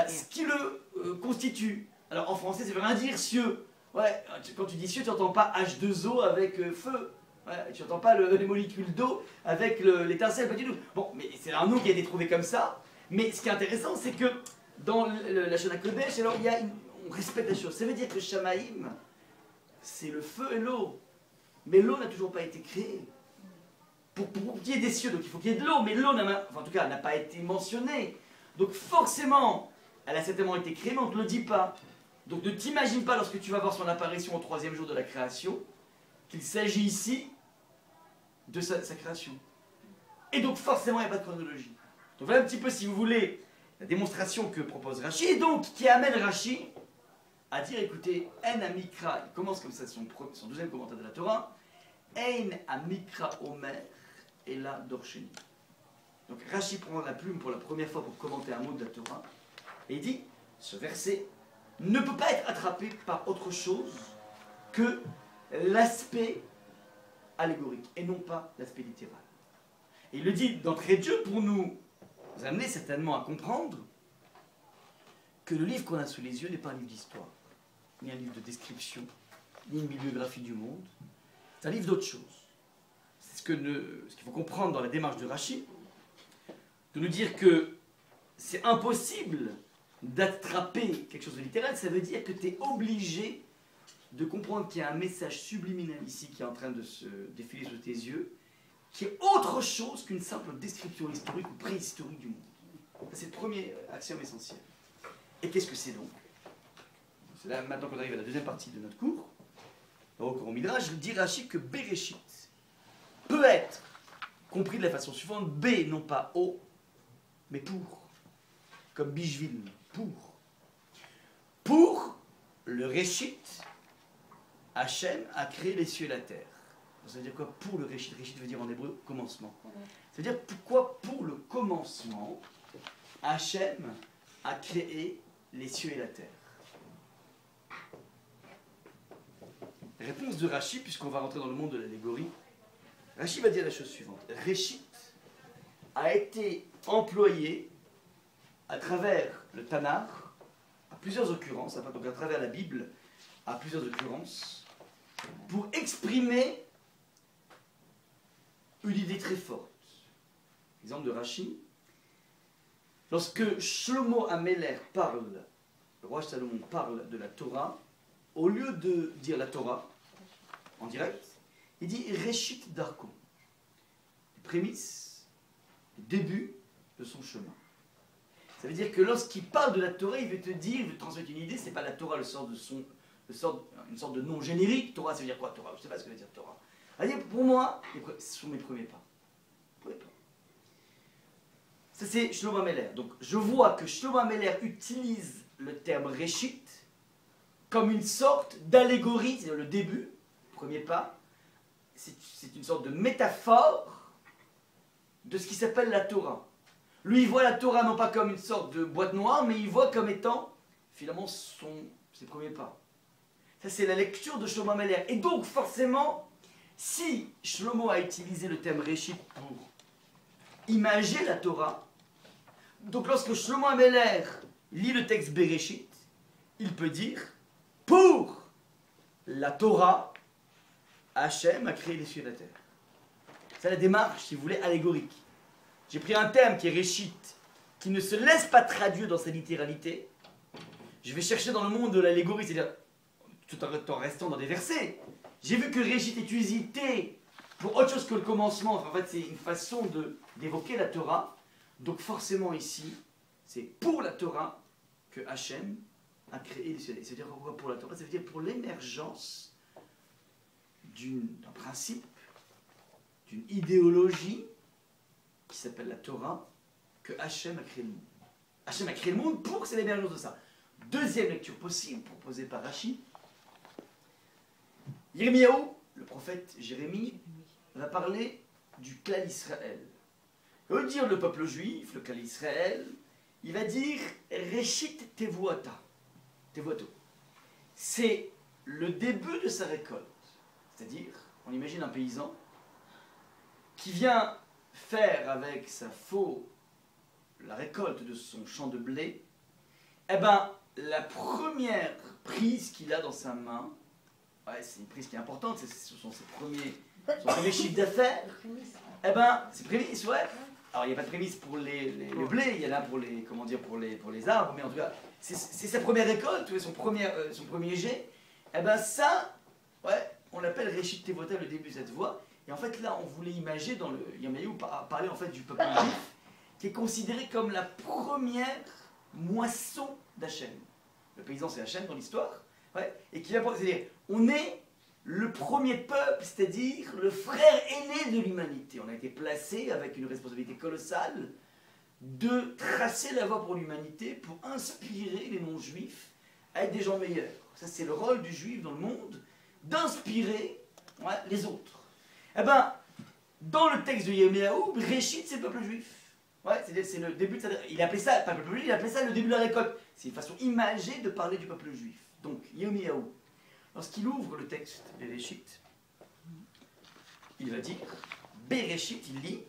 ce qui le constitue. Alors en français, ça veut rien dire cieux. Ouais, quand tu dis cieux, tu n'entends pas H2O avec feu. Ouais, tu n'entends pas les molécules d'eau avec l'étincelle, pas du tout. Bon, mais c'est un nom qui a été trouvé comme ça. Mais ce qui est intéressant, c'est que dans la Lachon HaKodesh, alors on respecte la chose. Ça veut dire que Shamaïm, c'est le feu et l'eau. Mais l'eau n'a toujours pas été créée. Pour qu'il y ait des cieux, donc il faut qu'il y ait de l'eau, mais l'eau en tout cas, n'a pas été mentionnée. Donc forcément, elle a certainement été créée, mais on ne te le dit pas. Donc ne t'imagine pas, lorsque tu vas voir son apparition au 3e jour de la création, qu'il s'agit ici de sa création. Et donc forcément, il n'y a pas de chronologie. Donc voilà un petit peu, si vous voulez, la démonstration que propose Rashi, et donc qui amène Rashi à dire, écoutez, En Amikra, il commence comme ça son deuxième commentaire de la Torah, En Amikra Omer, et la Dorsheni. Donc Rashi prend la plume pour la première fois pour commenter un mot de la Torah, et il dit, ce verset ne peut pas être attrapé par autre chose que l'aspect allégorique, et non pas l'aspect littéral. Et il le dit d'entrée de jeu pour nous amener certainement à comprendre que le livre qu'on a sous les yeux n'est pas un livre d'histoire, ni un livre de description, ni une bibliographie du monde. C'est un livre d'autre chose. C'est ce qu'il faut comprendre dans la démarche de Rashi, de nous dire que c'est impossible d'attraper quelque chose de littéral. Ça veut dire que tu es obligé de comprendre qu'il y a un message subliminal ici qui est en train de se défiler sous tes yeux, qui est autre chose qu'une simple description historique ou préhistorique du monde. C'est le premier axiome essentiel. Et qu'est-ce que c'est donc? C'est là maintenant qu'on arrive à la deuxième partie de notre cours. Au cours au Midrash, dit Rashi que Bereshit peut être compris de la façon suivante: B, non pas O, mais pour. Comme Bishvil, pour. Pour le Réchit, Hachem a créé les cieux et la terre. Ça veut dire quoi pour le Réchit? Réchit veut dire en hébreu commencement. Ça veut dire pourquoi pour le commencement, Hachem a créé les cieux et la terre. Réponse de Rashi, puisqu'on va rentrer dans le monde de l'allégorie. Rashi va dire la chose suivante. Réchit a été employé à travers le Tanakh, à plusieurs occurrences, donc à travers la Bible, à plusieurs occurrences, pour exprimer une idée très forte. Exemple de Rashi. Lorsque Shlomo Améler parle, le roi Salomon parle de la Torah, au lieu de dire la Torah en direct, il dit Réchit Darko, les prémices, le début de son chemin. Ça veut dire que lorsqu'il parle de la Torah, il veut te dire, il veut te transmettre une idée, c'est pas la Torah une sorte de nom générique. Torah, ça veut dire quoi Torah? Je sais pas ce que veut dire Torah. C'est-à-dire, pour moi, ce sont mes premiers pas. Ça c'est Shlomo Ameler. Donc je vois que Shlomo Ameler utilise le terme Réchit comme une sorte d'allégorie, c'est le début, premier pas. C'est une sorte de métaphore de ce qui s'appelle la Torah. Lui, il voit la Torah non pas comme une sorte de boîte noire, mais il voit comme étant, finalement, ses premiers pas. Ça, c'est la lecture de Shlomo Ameler. Et donc, forcément, si Shlomo a utilisé le terme Réchit pour imager la Torah, donc lorsque Shlomo Ameler lit le texte Bereshit, il peut dire, pour la Torah, Hachem a créé les cieux et la terre. C'est la démarche, si vous voulez, allégorique. J'ai pris un terme qui est Réchit, qui ne se laisse pas traduire dans sa littéralité. Je vais chercher dans le monde de l'allégorie, c'est-à-dire tout en restant dans des versets. J'ai vu que Réchit est usité pour autre chose que le commencement. Enfin, en fait, c'est une façon d'évoquer la Torah. Donc forcément ici, c'est pour la Torah que Hachem a créé les cieux. Ça veut dire quoi pour la Torah? Ça veut dire pour l'émergence d'un principe, d'une idéologie qui s'appelle la Torah, que Hachem a créé le monde. Hachem a créé le monde pour que c'est l'émergence de ça. Deuxième lecture possible proposée par Rashi. Yirmiyahu, le prophète Jérémie, va parler du clan Israël. Il veut dire le peuple juif, le clan Israël, il va dire Réchit Tevuata. Tevuato. C'est le début de sa récolte. C'est-à-dire, on imagine un paysan qui vient faire avec sa faux la récolte de son champ de blé. Eh bien, la première prise qu'il a dans sa main, ouais, c'est une prise qui est importante, ce sont son premier chiffre d'affaires. Eh bien, c'est prémices, ouais. Alors, il n'y a pas de prémices pour le blé, il y en a pour les, comment dire, pour les arbres, mais en tout cas, c'est sa première récolte, son premier jet. Eh bien, ça, ouais, on l'appelle Réchit Tevuata, le début de cette voie. Et en fait, là, on voulait imager dans le Yirmiyahu parler en fait du peuple juif, qui est considéré comme la première moisson d'Hachem. Le paysan, c'est Hachem dans l'histoire, ouais, et qui va, c'est-à-dire, on est le premier peuple, c'est-à-dire le frère aîné de l'humanité. On a été placé avec une responsabilité colossale de tracer la voie pour l'humanité, pour inspirer les non-juifs à être des gens meilleurs. Ça, c'est le rôle du juif dans le monde, d'inspirer, ouais, les autres. Eh bien, dans le texte de Yirmiyahu, Réchit, c'est le peuple juif. Ouais, c'est le début de sa... Il appelait ça, pas le peuple juif, il appelait ça le début de la récolte. C'est une façon imagée de parler du peuple juif. Donc, Yirmiyahu, lorsqu'il ouvre le texte de Réchit, il va dire, Bereshit, il lit,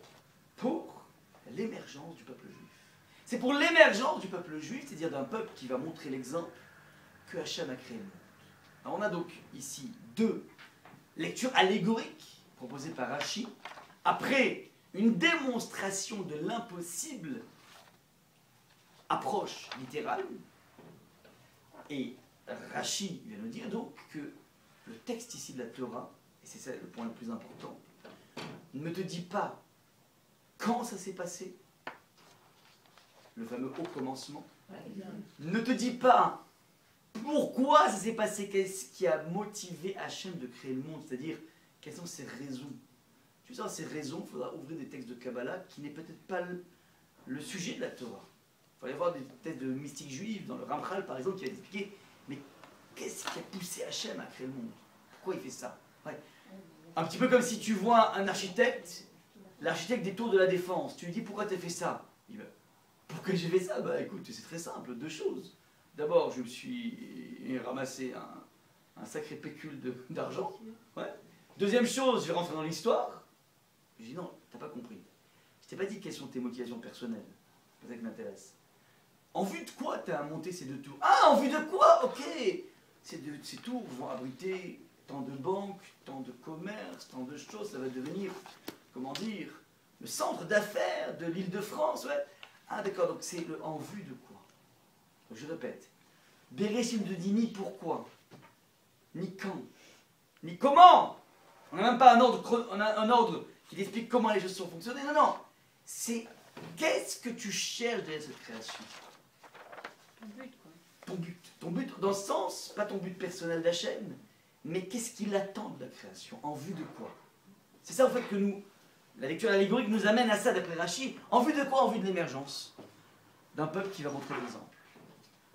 pour l'émergence du peuple juif. C'est pour l'émergence du peuple juif, c'est-à-dire d'un peuple qui va montrer l'exemple que Hachem a créé le monde. Alors, on a donc ici deux lectures allégoriques proposées par Rashi, après une démonstration de l'impossible approche littérale. Et Rashi vient nous dire donc que le texte ici de la Torah, et c'est ça le point le plus important, ne te dit pas quand ça s'est passé, le fameux au commencement, ne te dit pas pourquoi ça s'est passé, qu'est-ce qui a motivé Hachem de créer le monde, c'est-à-dire quelles sont ses raisons. Tu sais, ces raisons, il faudra ouvrir des textes de Kabbalah qui n'est peut-être pas le sujet de la Torah. Il va y avoir des textes de mystiques juifs, dans le Ramchal par exemple, qui va expliquer, mais qu'est-ce qui a poussé Hachem à créer le monde? Pourquoi il fait ça? Ouais. Un petit peu comme si tu vois un architecte, l'architecte des tours de la Défense, tu lui dis pourquoi tu as fait ça? Il va, pourquoi j'ai fait ça? Bah écoute, c'est très simple, deux choses. D'abord, je me suis ramassé un sacré pécule d'argent. Ouais. Deuxième chose, je vais rentrer dans l'histoire. Je dis non, t'as pas compris. Je t'ai pas dit quelles sont tes motivations personnelles. C'est ça qui m'intéresse. En vue de quoi tu as monté ces deux tours? Ah, en vue de quoi? Ok. Ces tours vont abriter tant de banques, tant de commerces, tant de choses. Ça va devenir, comment dire, le centre d'affaires de l'Île-de-France. Ouais. Ah d'accord, donc c'est le en vue de quoi? Donc, je répète. Bereshit ne dit ni pourquoi, ni quand, ni comment. On n'a même pas un ordre qui explique comment les choses sont fonctionnées. Non, non. C'est Qu'est-ce que tu cherches derrière cette création?
Ton but, quoi.
Ton but. Ton but, dans le sens, pas ton but personnel d'Hachem, mais qu'est-ce qu'il attend de la création? En vue de quoi? C'est ça, en fait, que nous, la lecture allégorique nous amène à ça, d'après Rachi. En vue de quoi? En vue de l'émergence d'un peuple qui va montrer l'exemple.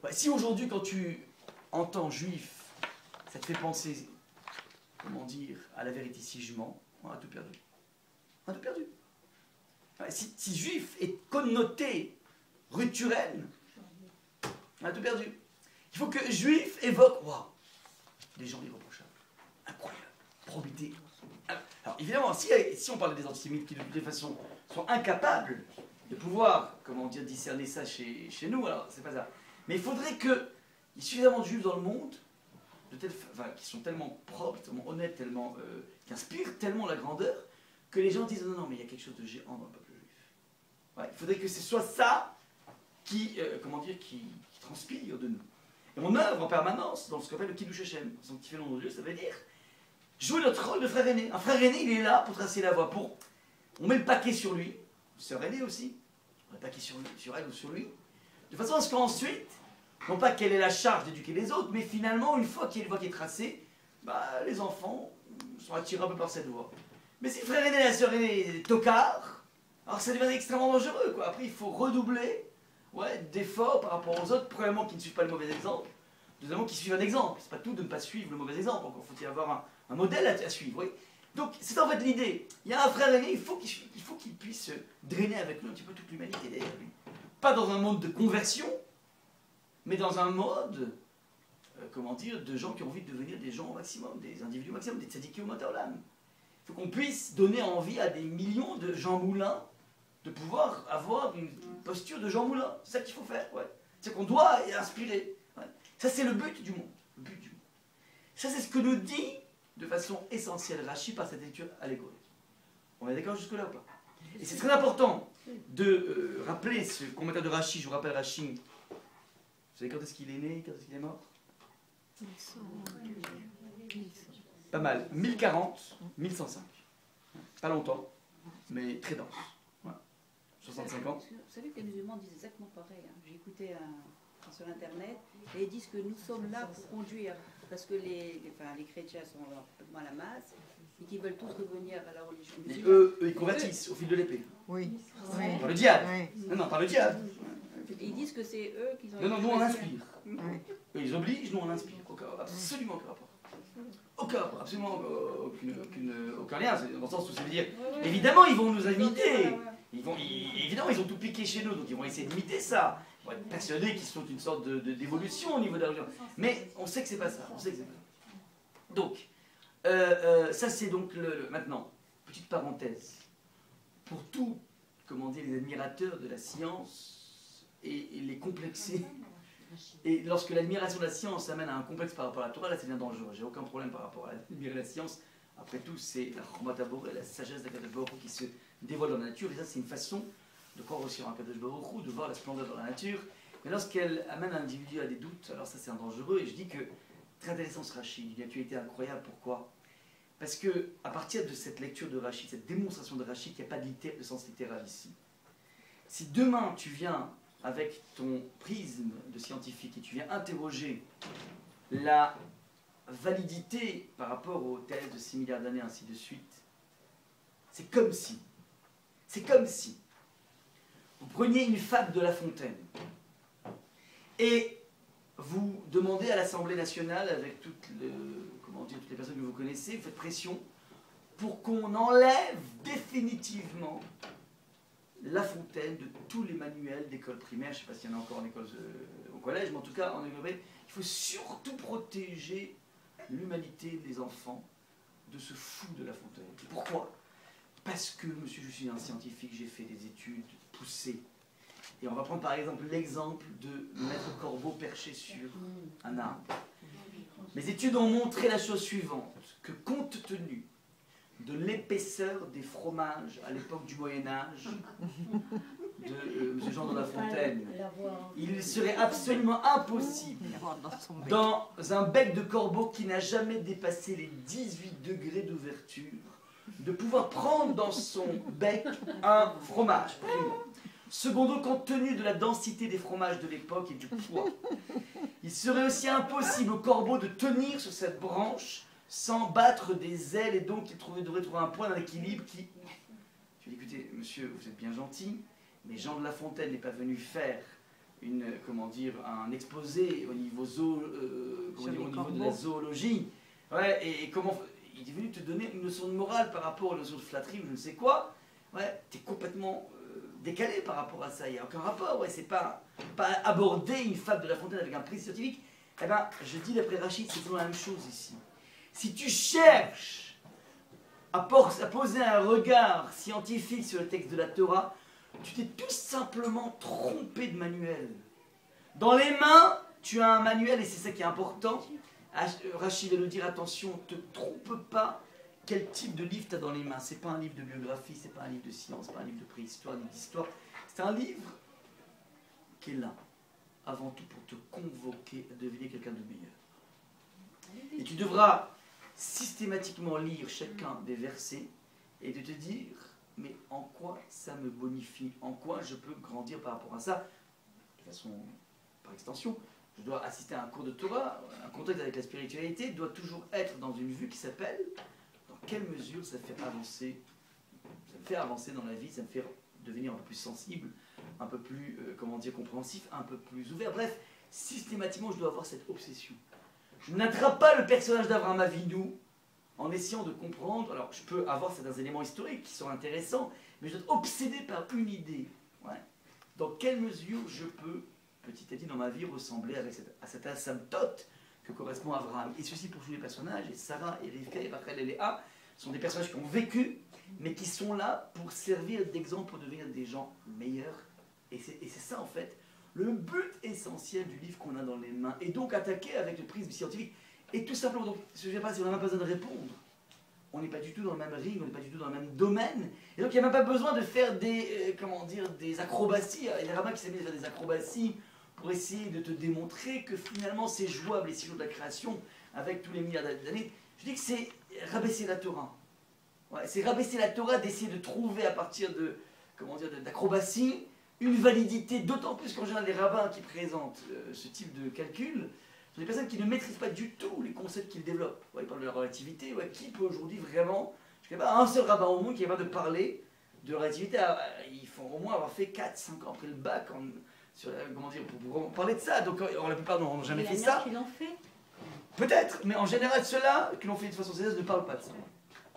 Ouais, si aujourd'hui, quand tu entends juif, ça te fait penser, comment dire, à la vérité si je mens, on a tout perdu. On a tout perdu. Ouais, si juif est connoté rituel, on a tout perdu. Il faut que juif évoque, waouh, des gens irréprochables, incroyable, probité. Alors évidemment, si on parlait des antisémites qui de toutes les façons sont incapables de pouvoir, comment dire, discerner ça chez nous, alors c'est pas ça. Mais il faudrait qu'il y ait suffisamment de juifs dans le monde, qui sont tellement propres, tellement honnêtes, tellement, qui inspirent tellement la grandeur, que les gens disent non, non, mais il y a quelque chose de géant dans le peuple juif. Ouais, il faudrait que ce soit ça qui, qui transpire de nous. Et on œuvre en permanence dans ce qu'on appelle le Kiddush Hashem. Son petit nom de Dieu, ça veut dire jouer notre rôle de frère aîné. Un frère aîné, il est là pour tracer la voie. On met le paquet sur lui, sœur aînée aussi, on met le paquet sur elle ou sur lui, de façon à ce qu'ensuite, non pas qu'elle ait la charge d'éduquer les autres, mais finalement, une fois qu'il y a une voie qui est tracée, les enfants sont attirés un peu par cette voie. Mais si le frère aîné et la sœur aînée est tocard, alors ça devient extrêmement dangereux, quoi. Après, il faut redoubler d'efforts par rapport aux autres, premièrement qui ne suivent pas le mauvais exemple, deuxièmement qui suivent un exemple. C'est pas tout de ne pas suivre le mauvais exemple, encore faut-il avoir un modèle à suivre. Oui. Donc c'est en fait l'idée. Il y a un frère aîné, il faut qu'il puisse drainer avec nous un petit peu toute l'humanité derrière lui. Pas dans un mode de conversion, mais dans un mode, de gens qui ont envie de devenir des gens au maximum, des individus au maximum, des tzadikim au mataolam. Il faut qu'on puisse donner envie à des millions de Jean Moulin de pouvoir avoir une posture de Jean Moulin. C'est ça qu'il faut faire. Ouais. C'est qu'on doit inspirer. Ouais. Ça, c'est le but du monde. Le but du monde. Ça, c'est ce que nous dit de façon essentielle Rachi par cette lecture allégorique. On est d'accord jusque-là ou pas? Et c'est très important de rappeler ce commentaire de Rachi. Je vous rappelle Rachi. Vous savez quand est-ce qu'il est né? Quand est-ce qu'il est mort? Pas mal. 1040, 1105. Pas longtemps, mais très dense. 65 ans.
Vous savez que les musulmans disent exactement pareil. Hein. J'ai écouté sur Internet et ils disent que nous sommes là pour conduire, parce que les chrétiens sont complètement à la masse et qu'ils veulent tous revenir à la religion musulmane.
Eux, ils convertissent au fil de l'épée.
Oui.
Par le diable.
Oui.
Non, par le diable.
Et ils disent que c'est eux qui ont...
Non, nous on inspire.
Oui.
Eux, ils obligent, nous on inspire. Absolument aucun rapport. Aucun rapport, absolument aucun lien. Dans le sens où ça veut dire, évidemment, ils vont nous imiter. Évidemment, ils ont tout piqué chez nous, donc ils vont essayer d'imiter ça. Ils vont être persuadés qu'ils sont une sorte d'évolution au niveau de la religion. Mais on sait que c'est pas ça. On sait que c'est pas ça. Donc, ça c'est donc maintenant, petite parenthèse. Pour tous, les admirateurs de la science et les complexés. Et lorsque l'admiration de la science amène à un complexe par rapport à la Torah, là c'est bien dangereux. J'ai aucun problème par rapport à admirer la science. Après tout, c'est la Chomat Haboré, la sagesse d'Akadosh Baruch Hu qui se dévoile dans la nature. Et ça, c'est une façon de croire aussi en Akadosh Baruch Hu, de voir la splendeur dans la nature. Mais lorsqu'elle amène un individu à des doutes, alors ça c'est un dangereux. Et je dis que, très intéressant ce Rashi, d'une actualité incroyable. Pourquoi? Parce que à partir de cette lecture de Rashi, cette démonstration de Rashi, qu'il n'y a pas de sens littéral ici. Si demain tu viens avec ton prisme de scientifique et tu viens interroger la validité par rapport aux thèses de 6 milliards d'années, ainsi de suite, c'est comme si vous preniez une fable de La Fontaine et vous demandez à l'Assemblée nationale, avec toutes les personnes que vous connaissez, vous faites pression pour qu'on enlève définitivement La Fontaine de tous les manuels d'école primaire. Je ne sais pas s'il y en a encore en école, au collège, mais en tout cas en école primaire, il faut surtout protéger l'humanité des enfants de ce fou de La Fontaine. Pourquoi? Parce que, monsieur, je suis un scientifique, j'ai fait des études poussées. Et on va prendre par exemple l'exemple de Maître Corbeau perché sur un arbre. Mes études ont montré la chose suivante, que compte tenu de l'épaisseur des fromages à l'époque du Moyen-Âge, de M. Jean de La Fontaine, il serait absolument impossible, dans un bec de corbeau qui n'a jamais dépassé les 18 degrés d'ouverture, de pouvoir prendre dans son bec un fromage. Secondo, compte tenu de la densité des fromages de l'époque et du poids, il serait aussi impossible au corbeau de tenir sur cette branche sans battre des ailes, et donc il devrait trouver un point d'équilibre qui... Je lui ai dit, écoutez, monsieur, vous êtes bien gentil, mais Jean de La Fontaine n'est pas venu faire un exposé au niveau, au niveau de la zoologie. Ouais, et comment... Il est venu te donner une leçon de morale par rapport aux leçons de flatterie ou je ne sais quoi. Ouais, t'es complètement décalé par rapport à ça, il n'y a aucun rapport. Ouais, c'est pas aborder une fable de La Fontaine avec un prix scientifique. Eh bien, je dis d'après Rachid, c'est toujours la même chose ici. Si tu cherches à poser un regard scientifique sur le texte de la Torah, tu t'es tout simplement trompé de manuel. Dans les mains, tu as un manuel et c'est ça qui est important. Rachid va nous dire, attention, ne te trompe pas quel type de livre tu as dans les mains. C'est pas un livre de biographie, c'est pas un livre de science, c'est pas un livre de préhistoire, ni d'histoire. C'est un livre qui est là, avant tout pour te convoquer à devenir quelqu'un de meilleur. Et tu devras systématiquement lire chacun des versets et de te dire, mais en quoi ça me bonifie, en quoi je peux grandir par rapport à ça. De façon, par extension, je dois assister à un cours de Torah, un contact avec la spiritualité doit toujours être dans une vue qui s'appelle dans quelle mesure ça me fait avancer dans la vie, ça me fait devenir un peu plus sensible, un peu plus, compréhensif, un peu plus ouvert. Bref, systématiquement, je dois avoir cette obsession. Je n'attrape pas le personnage d'Abraham Avinu en essayant de comprendre. Alors, je peux avoir certains éléments historiques qui sont intéressants, mais je dois être obsédé par une idée. Ouais. Dans quelle mesure je peux, petit à petit dans ma vie, ressembler à cette asymptote que correspond à Abraham. Et ceci pour tous les personnages, et Sarah, et Rivka, et Rachel, et Léa, sont des personnages qui ont vécu, mais qui sont là pour servir d'exemple, pour devenir des gens meilleurs. Et c'est ça, en fait, le but essentiel du livre qu'on a dans les mains. Et donc attaquer avec le prisme scientifique. Et tout simplement, donc, je ne sais pas si on n'a même pas besoin de répondre. On n'est pas du tout dans le même ring, on n'est pas du tout dans le même domaine. Et donc il n'y a même pas besoin de faire des acrobaties. Il y a des rabbins qui s'amusent à faire des acrobaties pour essayer de te démontrer que finalement c'est jouable les 6 jours de la création avec tous les milliards d'années. Je dis que c'est rabaisser la Torah. Ouais, c'est rabaisser la Torah d'essayer de trouver à partir d'acrobatie une validité, d'autant plus qu'en général les rabbins qui présentent ce type de calcul sont des personnes qui ne maîtrisent pas du tout les concepts qu'ils développent. Ouais, ils parlent de la relativité. Ouais, qui peut aujourd'hui vraiment... Je ne connais pas un seul rabbin au monde qui est capable de parler de relativité. Il faut au moins avoir fait 4-5 ans après le bac pour parler de ça. Donc la plupart n'ont jamais fait ça.
Il y en a qui l'ont fait.
Peut-être, mais en général ceux-là qui l'ont fait de façon sérieuse ne parlent pas de ça.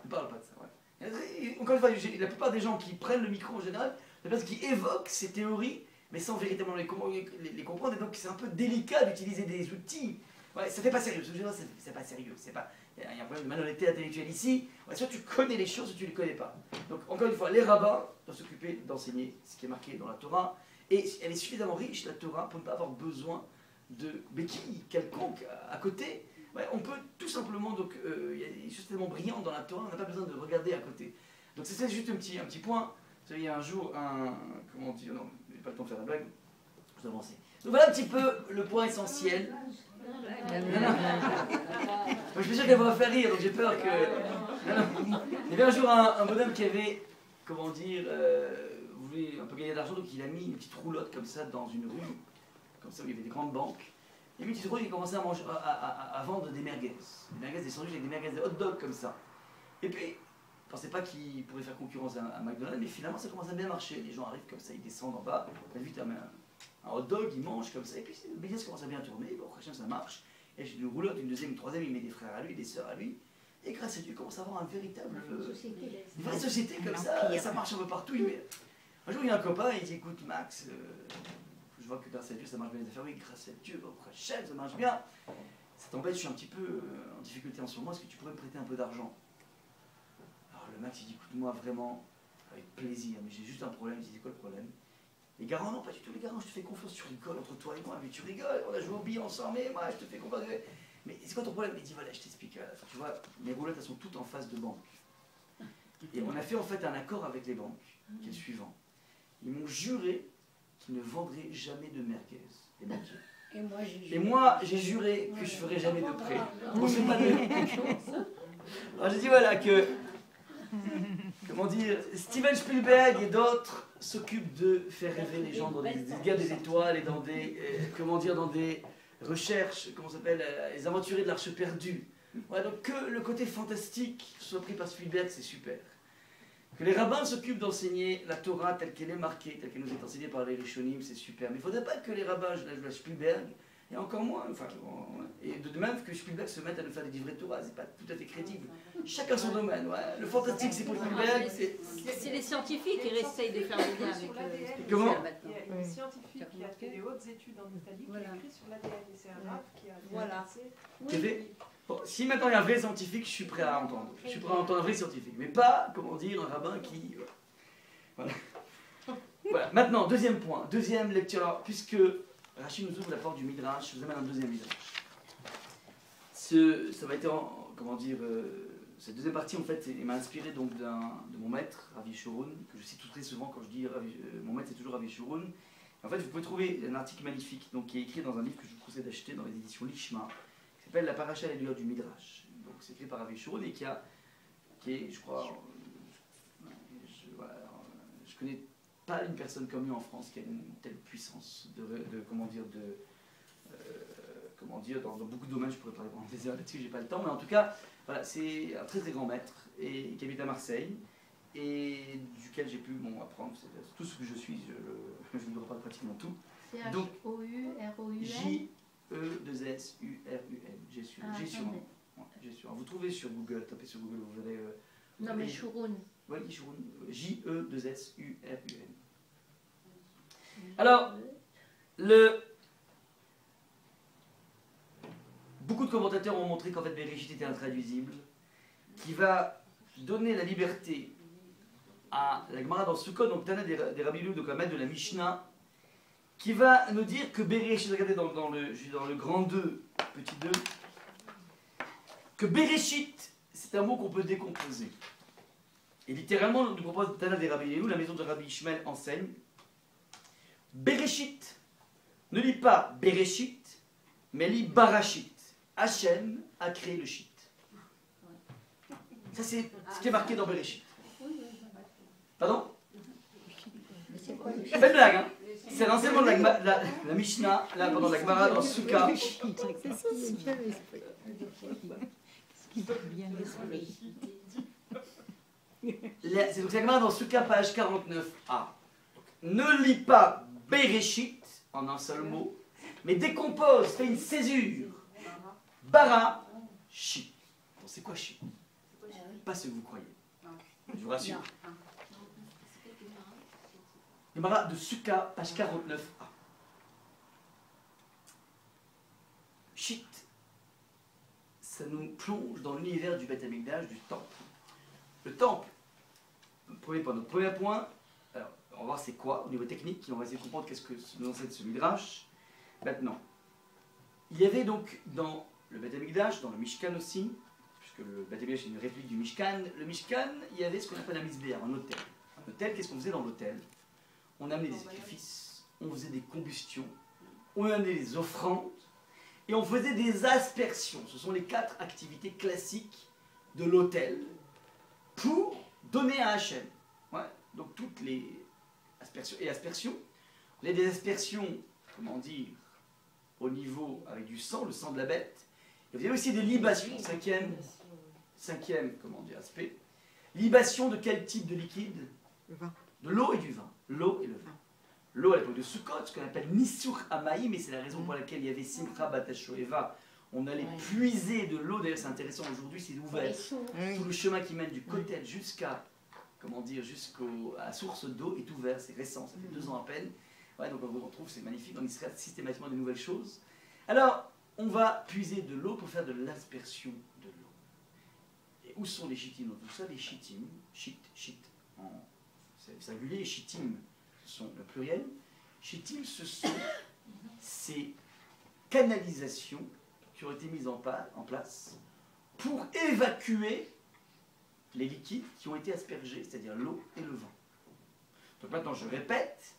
Ne parlent pas de ça. Ouais. Encore une fois, la plupart des gens qui prennent le micro en général, c'est parce qu'ils évoquent ces théories, mais sans véritablement les comprendre, et donc c'est un peu délicat d'utiliser des outils. Ouais, ça fait pas sérieux, c'est pas sérieux, il y a un problème de malhonnêteté intellectuelle ici. Ouais, soit tu connais les choses, soit tu ne les connais pas. Donc encore une fois, les rabbins doivent s'occuper d'enseigner ce qui est marqué dans la Torah, et elle est suffisamment riche, la Torah, pour ne pas avoir besoin de béquilles quelconques à côté. Ouais, on peut tout simplement, donc il y a des choses tellement brillantes dans la Torah, on n'a pas besoin de regarder à côté. Donc c'est juste un petit point. Il y a un jour, comment dire, non, je n'ai pas le temps de faire la blague, je vais avancer. Donc voilà un petit peu le point essentiel. Je suis sûr qu'elle va faire rire, donc j'ai peur que... Il y avait un jour un bonhomme qui avait, voulait un peu gagner de l'argent, donc il a mis une petite roulotte comme ça dans une rue, comme ça où il y avait des grandes banques. Il a mis une petite roulotte et il a commencé à vendre des merguez. Des merguez, des sandwichs avec des merguez, des hot dogs comme ça. Et puis, je ne pensais pas qu'il pourrait faire concurrence à McDonald's, mais finalement ça commence à bien marcher. Les gens arrivent comme ça, ils descendent en bas, t'as vu, t'as un hot dog, ils mangent comme ça, et puis le business commence à bien tourner, bon, après ça marche. Et j'ai une roulotte, une deuxième, une troisième, il met des frères à lui, des sœurs à lui, et grâce à Dieu, il commence à avoir une vraie société comme ça marche un peu partout. Un jour, il y a un copain, il dit, écoute Max, je vois que grâce à Dieu ça marche bien les affaires, oui, grâce à Dieu, après chef, ça marche bien. Ça t'embête, je suis un petit peu en difficulté en ce moment, est-ce que tu pourrais me prêter un peu d'argent? Le Max il dit, écoute-moi vraiment, avec plaisir, mais j'ai juste un problème. Il dit, c'est quoi le problème? Les garants, non, pas du tout, les garants, je te fais confiance, tu rigoles entre toi et moi, mais tu rigoles, on a joué au billet ensemble, mais moi, je te fais confiance. Mais c'est quoi ton problème? Il dit, voilà, je t'explique, tu vois, mes roulettes, elles sont toutes en face de banque. Et on a fait en fait un accord avec les banques, qui est le suivant. Ils m'ont juré qu'ils ne vendraient jamais de merguez, les banquiers. Et moi, j'ai juré que je ferais jamais de prêt. On se fait pas de... Alors j'ai dit, voilà, que... comment dire, Steven Spielberg et d'autres s'occupent de faire rêver les gens dans des guerres des étoiles et dans des, comment dire, dans des recherches, comment ça s'appelle, les aventuriers de l'Arche perdue. Ouais, donc que le côté fantastique soit pris par Spielberg, c'est super. Que les rabbins s'occupent d'enseigner la Torah telle qu'elle est marquée, telle qu'elle nous est enseignée par les Rishonim, c'est super. Mais il ne faudrait pas que les rabbins, je lâche Spielberg, et encore moins, enfin, et de même que Spielberg se mette à nous faire des livrets de Torah, c'est pas tout à fait crédible. Chacun son domaine, ouais. Le fantastique c'est pour Spielberg,
c'est les scientifiques qui essayent de faire le lien avec le
Comment?
maintenant.
Il y a une scientifique qui a fait des hautes études en Italie qui a écrit sur l'ADN, et c'est un rap qui a
Voilà.
Bon, si maintenant il y a un vrai scientifique, je suis prêt à entendre. Je suis prêt à entendre un vrai scientifique. Mais pas, comment dire, un rabbin qui... Voilà. Voilà. Maintenant, deuxième point, deuxième lecture. Alors, puisque Rachid nous ouvre la porte du Midrash, je vous amène un deuxième Midrash. Ça va être, comment dire, cette deuxième partie, en fait, m'a inspiré donc de mon maître, Ravi Shurun, que je cite très souvent quand je dis mon maître, c'est toujours Ravi Shurun. En fait, vous pouvez trouver un article magnifique donc, qui est écrit dans un livre que je vous conseille d'acheter dans les éditions Lishma, qui s'appelle La Paracha et les lueurs du Midrash. Donc, c'est écrit par Ravi Shurun et qui est, je crois, je connais pas une personne comme lui en France qui a une telle puissance comment dire, dans beaucoup de domaines, je pourrais parler pendant des heures là-dessus, j'ai pas le temps, mais en tout cas, voilà, c'est un très très grand maître et qui habite à Marseille et duquel j'ai pu apprendre tout ce que je suis, je ne dirai pas pratiquement tout.
C'est H-O-U-R-O-U-N.
J-E-2-S-U-R-U-N. J'ai su. Vous trouvez sur Google, tapez sur Google, vous verrez.
Non mais Shurun.
Oui, Shurun. J-E-2-S-U-R-U-N. Alors, beaucoup de commentateurs ont montré qu'en fait Bereshit était intraduisible, qui va donner la liberté à la Gemara dans Sukkot, donc Tana des Rabbi Lou, donc la maître de la Mishnah, qui va nous dire que Bereshit, regardez dans le grand 2, petit 2, que Bereshit, c'est un mot qu'on peut décomposer. Et littéralement, nous propose Tana des Rabbi Lou, la maison de Rabbi Ishmael enseigne, Bereshit, ne lit pas Bereshit, mais lit Barashit. Hachem a créé le shit. Ça c'est ce qui est marqué dans Bereshit. Pardon? Faites blague, hein? C'est l'enseignement de la Mishnah, là, pendant la Gemara dans Souka. C'est donc la Gemara dans Souka, page 49a. Ne lis pas Bereshit, en un seul mot, mais décompose, fais une césure. Bara, shit. Bon, c'est quoi shit? Pas ce que vous croyez. Je vous rassure. Gemara de Souka, page 49a. Shit, ça nous plonge dans l'univers du Beth Amikdash, du temple. Le temple, notre premier point, alors, on va voir c'est quoi au niveau technique, on va essayer de comprendre qu'est-ce que nous enseigne ce Midrash. Maintenant, il y avait donc dans le Beth Amikdash, dans le Mishkan aussi, puisque le Beth Amikdash est une réplique du Mishkan, le Mishkan, il y avait ce qu'on appelle un misbéar, un autel. Un autel, qu'est-ce qu'on faisait dans l'autel? On amenait des sacrifices, on faisait des combustions, on amenait des offrandes, et on faisait des aspersions. Ce sont les 4 activités classiques de l'autel pour donner à Hachem. Ouais, donc toutes les aspersions. Les des aspersions, comment dire, au niveau avec du sang, le sang de la bête. Et vous avez aussi des libations, cinquième comment dire, aspect. Libation de quel type de liquide?
Le vin.
De l'eau et du vin. L'eau et le vin. L'eau à l'époque de Sukkot, ce qu'on appelle Nisur Amaï, mais c'est la raison pour laquelle il y avait Simcha Batashoeva. On allait puiser de l'eau, d'ailleurs c'est intéressant, aujourd'hui c'est ouvert. Tout le chemin qui mène du Kotel jusqu'à, comment dire, jusqu'à la source d'eau est ouvert, c'est récent, ça fait 2 ans à peine. Ouais, donc on retrouve, c'est magnifique, on y serait systématiquement de nouvelles choses. Alors, on va puiser de l'eau pour faire de l'aspersion de l'eau. Et où sont les chittim dans tout ça? Les chittim, shit, c'est singulier, chittim sont le pluriel. Chittim, ce sont ces canalisations qui ont été mises en place pour évacuer les liquides qui ont été aspergés, c'est-à-dire l'eau et le vin. Donc maintenant, je répète,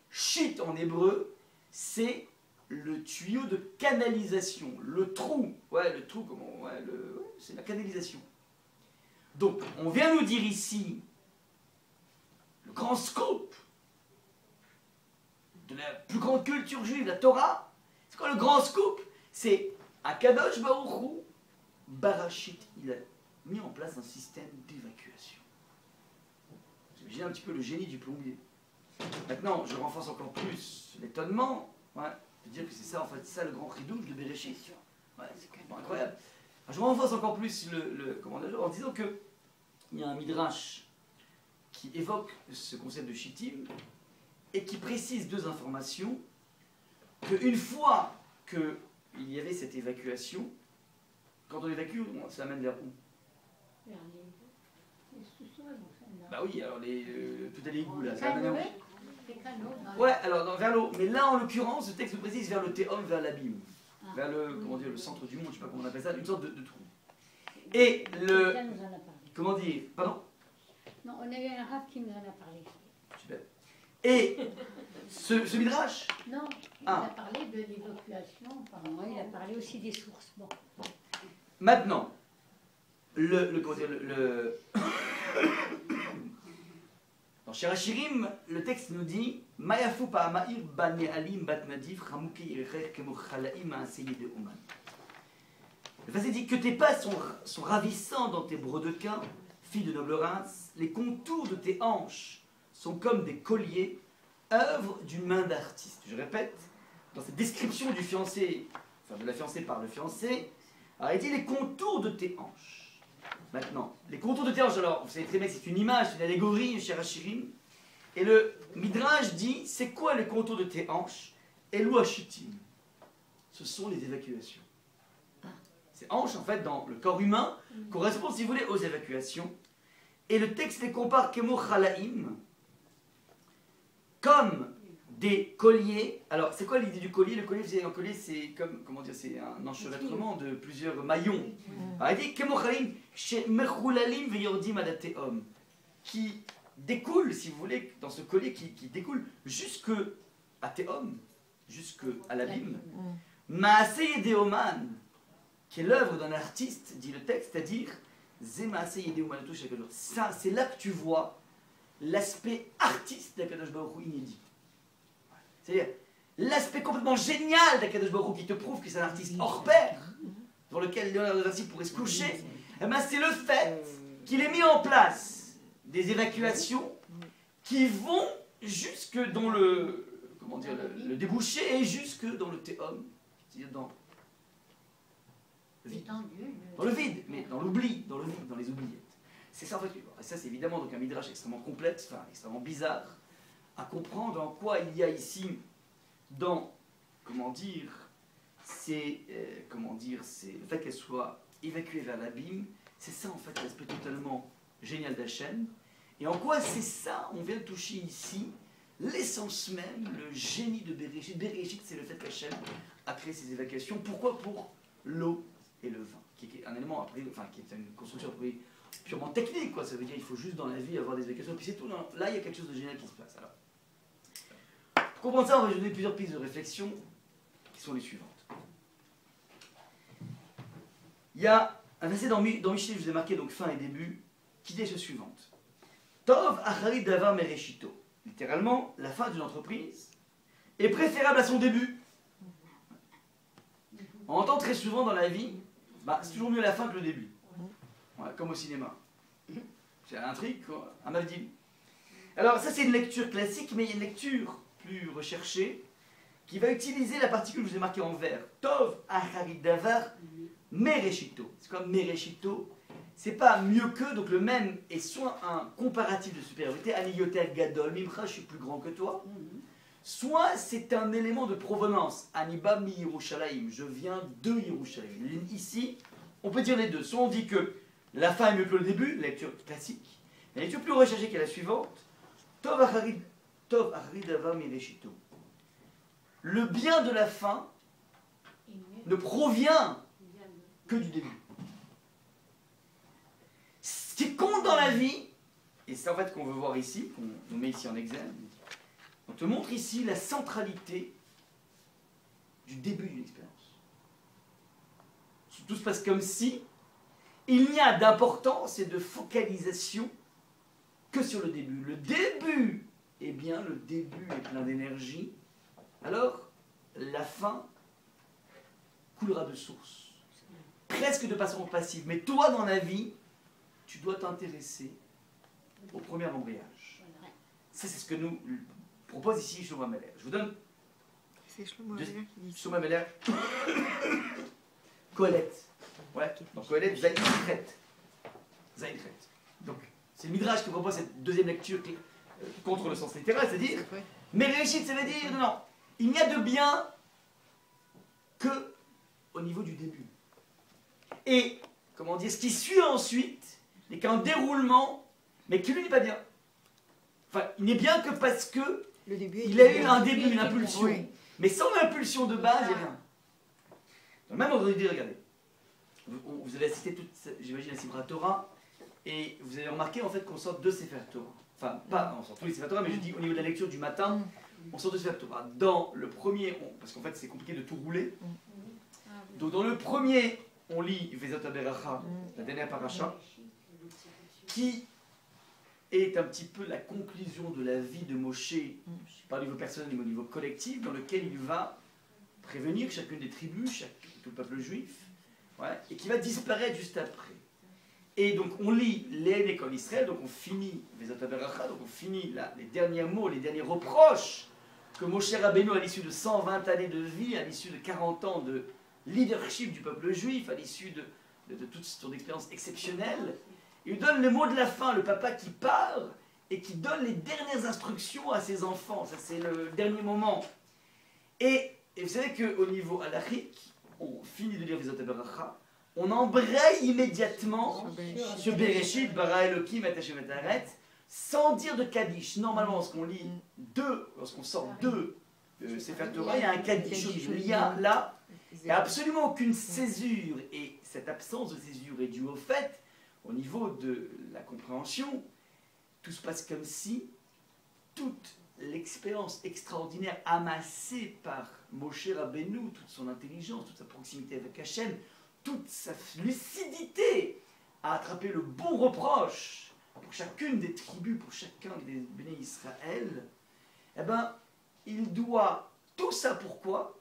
shit en hébreu, c'est le tuyau de canalisation, le trou, c'est la canalisation. Donc, on vient nous dire ici le grand scoop de la plus grande culture juive, la Torah. C'est quoi le grand scoop? C'est Akadosh Baruch Hu, Barachit, il a mis en place un système d'évacuation. Vous imaginez un petit peu le génie du plombier. Maintenant, je renforce encore plus l'étonnement, ouais, de dire que c'est ça, en fait, c'est ça le grand ridouche de Bereshit. Ouais, c'est complètement incroyable. Alors, je renforce encore plus en disant que il y a un midrash qui évoque ce concept de Shittim et qui précise deux informations. Qu'une fois qu'il y avait cette évacuation, quand on évacue, ça amène vers où?
Vers les sous-sols.
Bah oui, alors tout est l'égout là.
Les
Ça amène
canaux,
où?
les canaux.
Ouais, alors vers l'eau. Mais là, en l'occurrence, le texte précise vers le théum, vers l'abîme. Vers le, comment dire, le centre du monde, je sais pas comment on appelle ça, une sorte de trou. Et le...
Quelqu'un nous en a parlé.
Comment dire? Pardon?
Non, on a eu un rap qui nous en a parlé.
Super. Et ce midrash,
Non, il
Ah.
a parlé de l'évacuation.
Apparemment, il a parlé aussi des sources. Bon.
maintenant, dans Shirachirim, le texte nous dit Mayafu pa'ama'ir bane alim bat nadif chamuki irecher kemo chalaim ma'aseye de oman. Le verset dit que tes pas sont ravissants dans tes brodequins, fille de noble race, les contours de tes hanches sont comme des colliers, œuvre d'une main d'artiste. Je répète, dans cette description du fiancé, enfin de la fiancée par le fiancé, alors il dit les contours de tes hanches. Maintenant, les contours de tes hanches, alors vous savez très bien que c'est une image, c'est une allégorie, Shirachirim, et le Midrash dit, c'est quoi les contours de tes hanches? Elou Hashitim. Ce sont les évacuations. Ces hanches, en fait, dans le corps humain, correspondent, si vous voulez, aux évacuations. Et le texte les compare kemo chalaim, comme des colliers. Alors, c'est quoi l'idée du collier? Le collier, c'est comme, comment dire, c'est un enchevêtrement de plusieurs maillons. Alors, il dit kemo chalaim, chez mechulalim veyordim adateom, qui découle, si vous voulez, dans ce collier, qui découle jusque à Théom, jusque à l'abîme. Maaseh Yedeoman, qui est l'œuvre d'un artiste, dit le texte, c'est-à-dire ça, c'est là que tu vois l'aspect artiste d'Akadosh Baruch Hu inédit. C'est-à-dire l'aspect complètement génial d'Akadosh Baruch Hu qui te prouve que c'est un artiste hors pair, dans lequel Léonard de Vinci pourrait se coucher. Eh ben, c'est le fait qu'il ait mis en place des évacuations qui vont jusque dans le, comment dire, le débouché et jusque dans le théum, c'est-à-dire dans le vide, mais dans l'oubli, dans le vide, dans les oubliettes. C'est ça en fait. Et ça c'est évidemment donc un midrash extrêmement complexe, enfin extrêmement bizarre, à comprendre en quoi il y a ici, dans, comment dire, c'est le fait qu'elle soit évacuée vers l'abîme, c'est ça en fait l'aspect totalement génial d'Hachem. Et en quoi c'est ça, on vient de toucher ici, l'essence même, le génie de Bereshit. Bereshit, c'est le fait qu'Hachem a créé ces évacuations. Pourquoi? Pour l'eau et le vin, qui est un élément, après, enfin, qui est une construction après, purement technique, quoi. Ça veut dire qu'il faut juste dans la vie avoir des évacuations, puis c'est tout. Non, là, il y a quelque chose de génial qui se passe. Alors, pour comprendre ça, on va donner plusieurs pistes de réflexion, qui sont les suivantes. Il y a un verset dans Michelet, je vous ai marqué donc fin et début, qui dit ce suivante. Tov achari davar mereshito. Littéralement, la fin d'une entreprise est préférable à son début. On entend très souvent dans la vie, c'est toujours mieux la fin que le début. Ouais, comme au cinéma. C'est un truc, quoi, un Mavdim. Alors ça c'est une lecture classique, mais il y a une lecture plus recherchée qui va utiliser la particule que je vous ai marquée en vert. Tov achari davar mereshito. C'est comme mereshito. C'est pas mieux que, donc le même est soit un comparatif de supériorité, aniyoter gadol, mimcha, je suis plus grand que toi, soit c'est un élément de provenance, aniba mi Yerushalayim, je viens de Yerushalayim. Ici, on peut dire les deux. Soit on dit que la fin est mieux que le début, la lecture classique, la lecture plus recherchée qui est la suivante, Tov achari davar mereshito. Le bien de la fin ne provient que du début. Ce qui compte dans la vie, et c'est en fait qu'on veut voir ici, qu'on nous met ici en exergue, on te montre ici la centralité du début d'une expérience. Tout se passe comme si il n'y a d'importance et de focalisation que sur le début. Le début, eh bien, le début est plein d'énergie, alors la fin coulera de source, presque de façon passive. Mais toi, dans la vie, tu dois t'intéresser au premier embrayage. Ça, c'est ce que nous propose ici Shlomo Ameler. Je vous donne...
C'est Shlomo Ameler qui dit ça.
Shlomo Ameler. Colette. Ouais, donc Colette, Zaïntret. Zaïntret. Donc, c'est le Midrash qui propose cette deuxième lecture qui, contre le sens littéral, c'est-à-dire, mais Réchit, ça veut dire, non, il n'y a de bien que au niveau du début. Et, comment dire, ce qui suit ensuite n'est qu'un déroulement, mais qui lui n'est pas bien. Enfin, il n'est bien que parce que il a eu un début, une impulsion. Oui. Mais sans l'impulsion de base, il n'y a rien. Dans le même ordre d'idée, regardez. Vous avez cité toute, j'imagine, la Sibra Torah, et vous avez remarqué en fait qu'on sort deux Sefer Torah. Enfin, pas, on sort tous les Sefer Torah, mais je dis au niveau de la lecture du matin, on sort deux Sefer Torah. Dans le premier, parce qu'en fait c'est compliqué de tout rouler. Donc dans le premier, on lit Vezot Aberacha, la dernière paracha, qui est un petit peu la conclusion de la vie de Moshe, pas au niveau personnel, mais au niveau collectif, dans lequel il va prévenir chacune des tribus, tout le peuple juif, ouais, et qui va disparaître juste après. Et donc on lit les écoles d'Israël, donc on finit Vezot Aberacha, donc on finit là, les derniers mots, les derniers reproches que Moshe Rabbeinu, à l'issue de 120 années de vie, à l'issue de 40 ans de leadership du peuple juif, à l'issue de toute son expérience exceptionnelle, il donne le mot de la fin, le papa qui part et qui donne les dernières instructions à ses enfants. Ça, c'est le dernier moment. Et vous savez qu'au niveau halachique, on finit de lire Vezot Aberacha, on embraye immédiatement sur Bereshit, Bara Elokim et Hashem et Haaretz, sans dire de Kaddish. Normalement, lorsqu'on lit lorsqu'on sort deux Sefer Torah, il y a un Kaddish. Il y a là, il n'y a absolument aucune césure. Et cette absence de césure est due au fait, au niveau de la compréhension, tout se passe comme si toute l'expérience extraordinaire amassée par Moshe Rabbeinu, toute son intelligence, toute sa proximité avec Hachem, toute sa lucidité à attraper le bon reproche pour chacune des tribus, pour chacun des béné Israël, eh bien, il doit tout ça pourquoi?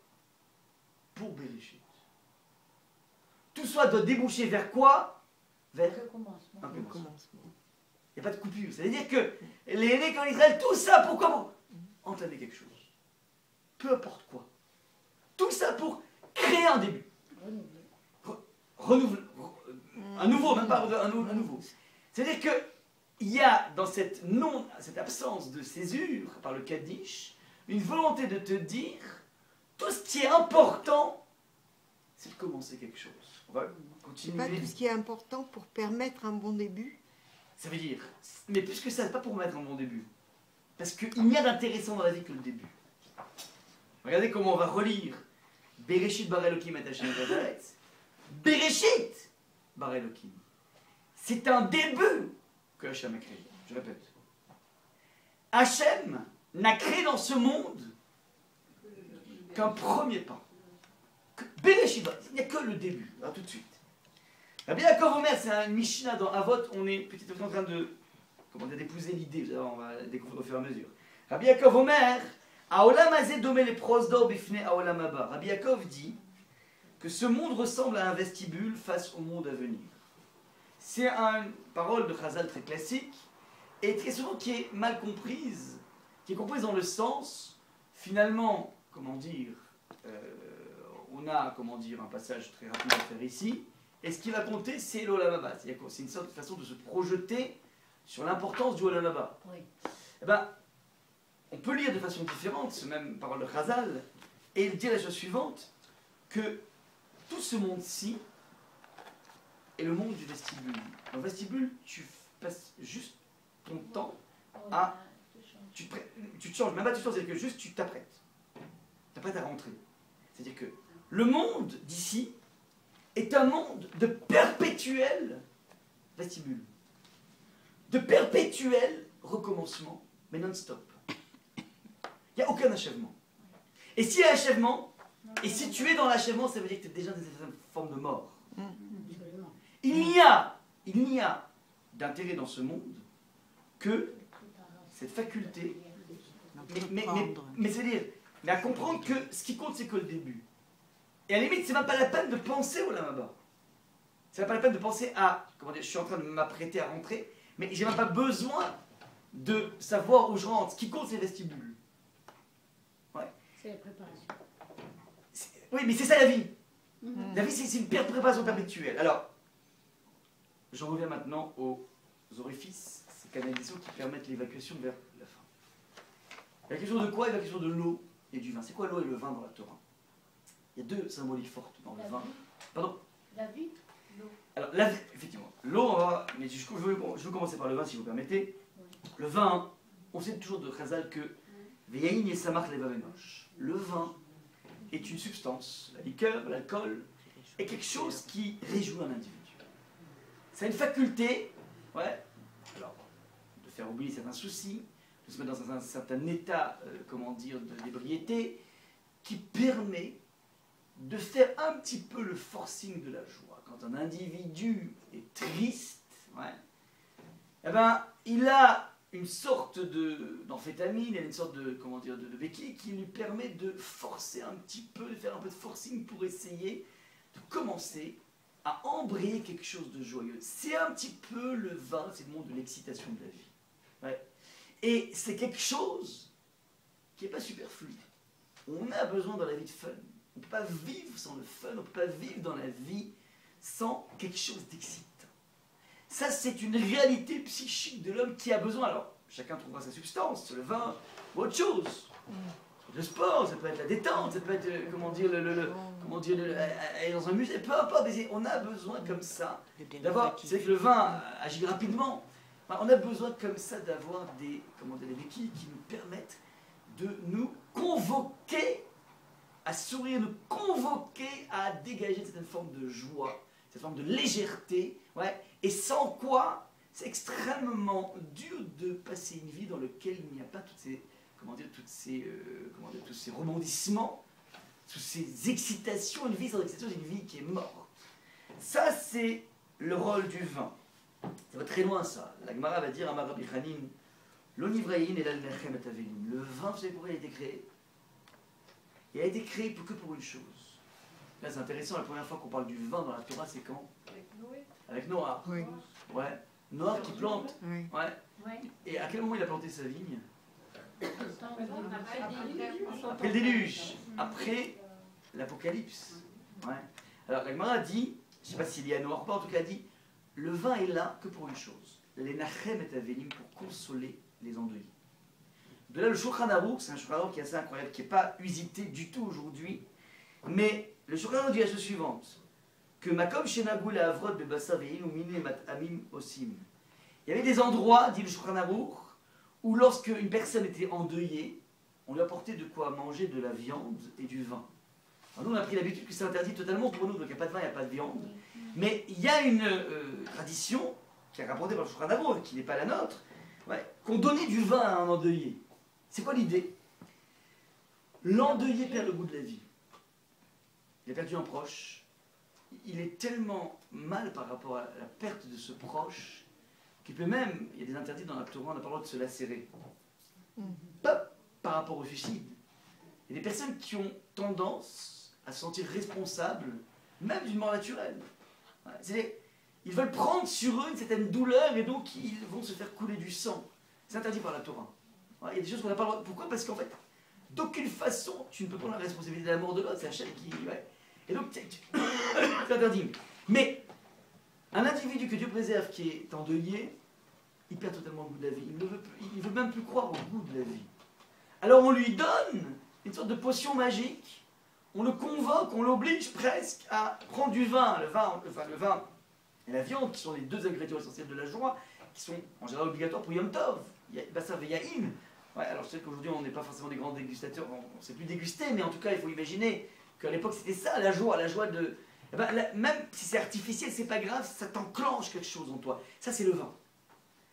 Pour Bereshit. Tout ça doit déboucher vers quoi? Vers un commencement. Il n'y a pas de coupure. C'est-à-dire que les aînés quand Israël, tout ça pourquoi? Pour entamer quelque chose. Peu importe quoi. Tout ça pour créer un début. Renouveler. Un nouveau, même pas un nouveau. C'est-à-dire qu'il y a dans cette absence de césure par le Kaddish, une volonté de te dire tout ce qui est important, c'est de commencer quelque chose. On va continuer.
C'est pas tout ce qui est important pour permettre un bon début.
Ça veut dire, mais plus que ça, c'est pas pour mettre un bon début. Parce qu'il n'y a d'intéressant dans la vie que le début. Regardez comment on va relire Bereshit bara Elokim et Hashem et Haaretz. Bereshit bara Elokim. C'est un début que Hachem a créé. Je répète. Hachem n'a créé dans ce monde qu'un premier pas. Bereshit, il n'y a que le début. Alors tout de suite. Rabbi Yaakov Omer, c'est un Mishnah dans Avot, on est petit à petit en train d'épouser l'idée, on va la découvrir au fur et à mesure. Rabbi Yaakov Omer, Aolam hazeh domé les prosdor bifnei Aolam haba. Rabbi Yaakov dit que ce monde ressemble à un vestibule face au monde à venir. C'est une parole de Chazal très classique, et très souvent qui est mal comprise, qui est comprise dans le sens, finalement, comment dire, on a, comment dire, un passage très rapide à faire ici, et ce qui va compter, c'est l'Olam haba. C'est une sorte de façon de se projeter sur l'importance du Olam haba. Oui. Eh ben, on peut lire de façon différente ce même parole de Chazal et dire la chose suivante, que tout ce monde-ci est le monde du vestibule. Dans le vestibule, tu passes juste ton temps à... Tu te changes, même pas tu te changes, c'est que juste tu t'apprêtes. Tu t'apprêtes à rentrer. C'est-à-dire que le monde d'ici est un monde de perpétuel vestibule, de perpétuel recommencement, mais non-stop. Il n'y a aucun achèvement. Et s'il y a achèvement, et si tu es dans l'achèvement, ça veut dire que tu es déjà dans une forme de mort. Il n'y a d'intérêt dans ce monde que cette faculté, mais c'est-à-dire, mais à comprendre que ce qui compte, c'est que le début. Et à la limite, c'est même pas la peine de penser au Lamaba. C'est même pas la peine de penser à, comment dire, je suis en train de m'apprêter à rentrer, mais j'ai même pas besoin de savoir où je rentre. Ce qui compte, c'est le vestibule. Ouais.
C'est la préparation.
Oui, mais c'est ça la vie. La vie, c'est une préparation perpétuelle. Alors, j'en reviens maintenant aux orifices, ces canalisations qui permettent l'évacuation vers la fin. L'évacuation de quoi? L'évacuation de l'eau et du vin. C'est quoi l'eau et le vin dans la Torah? Il y a deux symboliques fortes dans le vin. Pardon?
La vie?
Alors, effectivement, l'eau, on va. Mais je veux commencer par le vin, si vous permettez. Le vin, on sait toujours de Chazal que Veyaïn et Samach Levavenosh. Le vin est une substance, la liqueur, l'alcool, est quelque chose qui réjouit un individu. C'est une faculté, ouais, alors, de faire oublier certains soucis, de se mettre dans un certain état, comment dire, d'ébriété, qui permet de faire un petit peu le forcing de la joie. Quand un individu est triste, ouais, eh ben, il a une sorte d'amphétamine, il a une sorte de, comment dire, de béquille qui lui permet de forcer un petit peu, de faire un peu de forcing pour essayer de commencer à embrayer quelque chose de joyeux. C'est un petit peu le vin, c'est le monde de l'excitation de la vie. Ouais. Et c'est quelque chose qui n'est pas superflu. On a besoin dans la vie de fun. On ne peut pas vivre sans le fun, on ne peut pas vivre dans la vie sans quelque chose d'excitant. Ça, c'est une réalité psychique de l'homme qui a besoin. Alors, chacun trouvera sa substance, le vin ou autre chose. Le sport, ça peut être la détente, ça peut être, comment dire, aller dans un musée, peu importe, mais on a besoin comme ça d'avoir, c'est vrai que le vin agit rapidement, on a besoin comme ça d'avoir des béquilles qui nous permettent de nous convoquer à sourire, nous convoquer à dégager une certaine forme de joie, cette forme de légèreté, ouais, et sans quoi c'est extrêmement dur de passer une vie dans laquelle il n'y a pas toutes ces, tous ces rebondissements, toutes ces excitations. Une vie sans excitation, c'est une vie qui est morte. Ça, c'est le rôle du vin. Ça va très loin, ça. La Gemara va dire à Rabbi Chanin, l'onivraïn et l'almechem et avelim. Le vin, vous savez pourquoi il a été créé? Il a été créé que pour une chose. Là, c'est intéressant, la première fois qu'on parle du vin dans la Torah, c'est quand?
Avec Noé.
Avec Noah.
Oui.
Ouais. Noah qui plante.
Oui.
Ouais.
Ouais.
Et à quel moment il a planté sa vigne?
Après
le déluge, après l'Apocalypse. Ouais. Alors la Gemara dit, je ne sais pas s'il y a Noah ou pas, en tout cas, elle dit, le vin est là que pour une chose, les nachem et avelim, pour consoler les endeuillés. De là, le Shulchan Aruch, c'est un Shulchan Aruch qui est assez incroyable, qui n'est pas usité du tout aujourd'hui, mais le Shulchan Aruch dit la chose suivante, que Makom Shenagoul et Avrod de Bassa Ve'in ou Mine Mat Amim Osim. Il y avait des endroits, dit le Shulchan Aruch, où lorsque une personne était endeuillée, on lui apportait de quoi manger de la viande et du vin. Alors nous, on a pris l'habitude que c'est interdit totalement pour nous, donc il n'y a pas de vin, il n'y a pas de viande. Mais il y a une tradition qui est rapportée par le Shulchan Aruch, qui n'est pas la nôtre, ouais, qu'on donnait du vin à un endeuillé. C'est quoi l'idée? L'endeuillé perd le goût de la vie. Il a perdu un proche. Il est tellement mal par rapport à la perte de ce proche qu'il peut même, il y a des interdits dans la Torah, on n'a pas le droit de se lacérer. Pas par rapport au suicide. Il y a des personnes qui ont tendance à se sentir responsables, même d'une mort naturelle. Ouais, ils veulent prendre sur eux une certaine douleur et donc ils vont se faire couler du sang. C'est interdit par la Torah. Ouais, il y a des choses qu'on n'a pas le droit. Pourquoi? Parce qu'en fait, d'aucune façon, tu ne peux prendre la responsabilité de la mort de l'autre. C'est Hachem qui... Ouais. Et donc, c'est interdit. Mais un individu que Dieu préserve qui est endeuillé, il perd totalement le goût de la vie. Il ne veut même plus croire au goût de la vie. Alors on lui donne une sorte de potion magique, on le convoque, on l'oblige presque à prendre du vin. Le vin et la viande, qui sont les deux ingrédients essentiels de la joie, qui sont en général obligatoires pour Yom Tov. Bassar ve'yahin. Ouais, alors je sais qu'aujourd'hui on n'est pas forcément des grands dégustateurs, on ne sait plus déguster, mais en tout cas il faut imaginer qu'à l'époque c'était ça, la joie de... Eh ben, même si c'est artificiel, c'est pas grave, ça t'enclenche quelque chose en toi. Ça c'est le vin.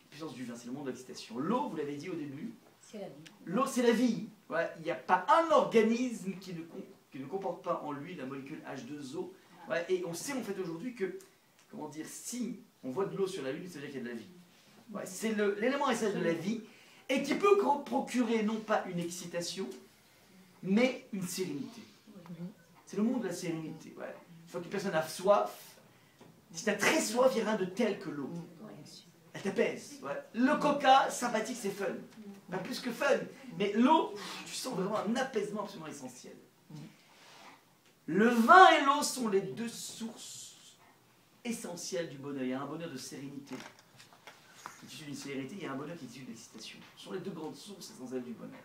La puissance du vin, c'est le monde de l'excitation. L'eau, vous l'avez dit au début,
c'est la vie.
L'eau c'est la vie. Ouais, il n'y a pas un organisme qui ne comporte pas en lui la molécule H2O. Ouais, et on sait en fait aujourd'hui que comment dire, si on voit de l'eau sur la Lune, ça veut dire qu'il y a de la vie. Ouais, c'est l'élément essentiel de la vie, et qui peut procurer non pas une excitation, mais une sérénité. C'est le monde de la sérénité. Ouais. Une fois que personne n'a soif, si tu as très soif, il n'y a rien de tel que l'eau. Elle t'apaise. Ouais. Le coca, sympathique, c'est fun. Pas plus que fun. Mais l'eau, tu sens vraiment un apaisement absolument essentiel. Le vin et l'eau sont les deux sources essentielles du bonheur. Il y a un bonheur de sérénité qui est issu d'une sérénité, il y a un bonheur qui est issu de l'excitation. Ce sont les deux grandes sources essentielles du bonheur.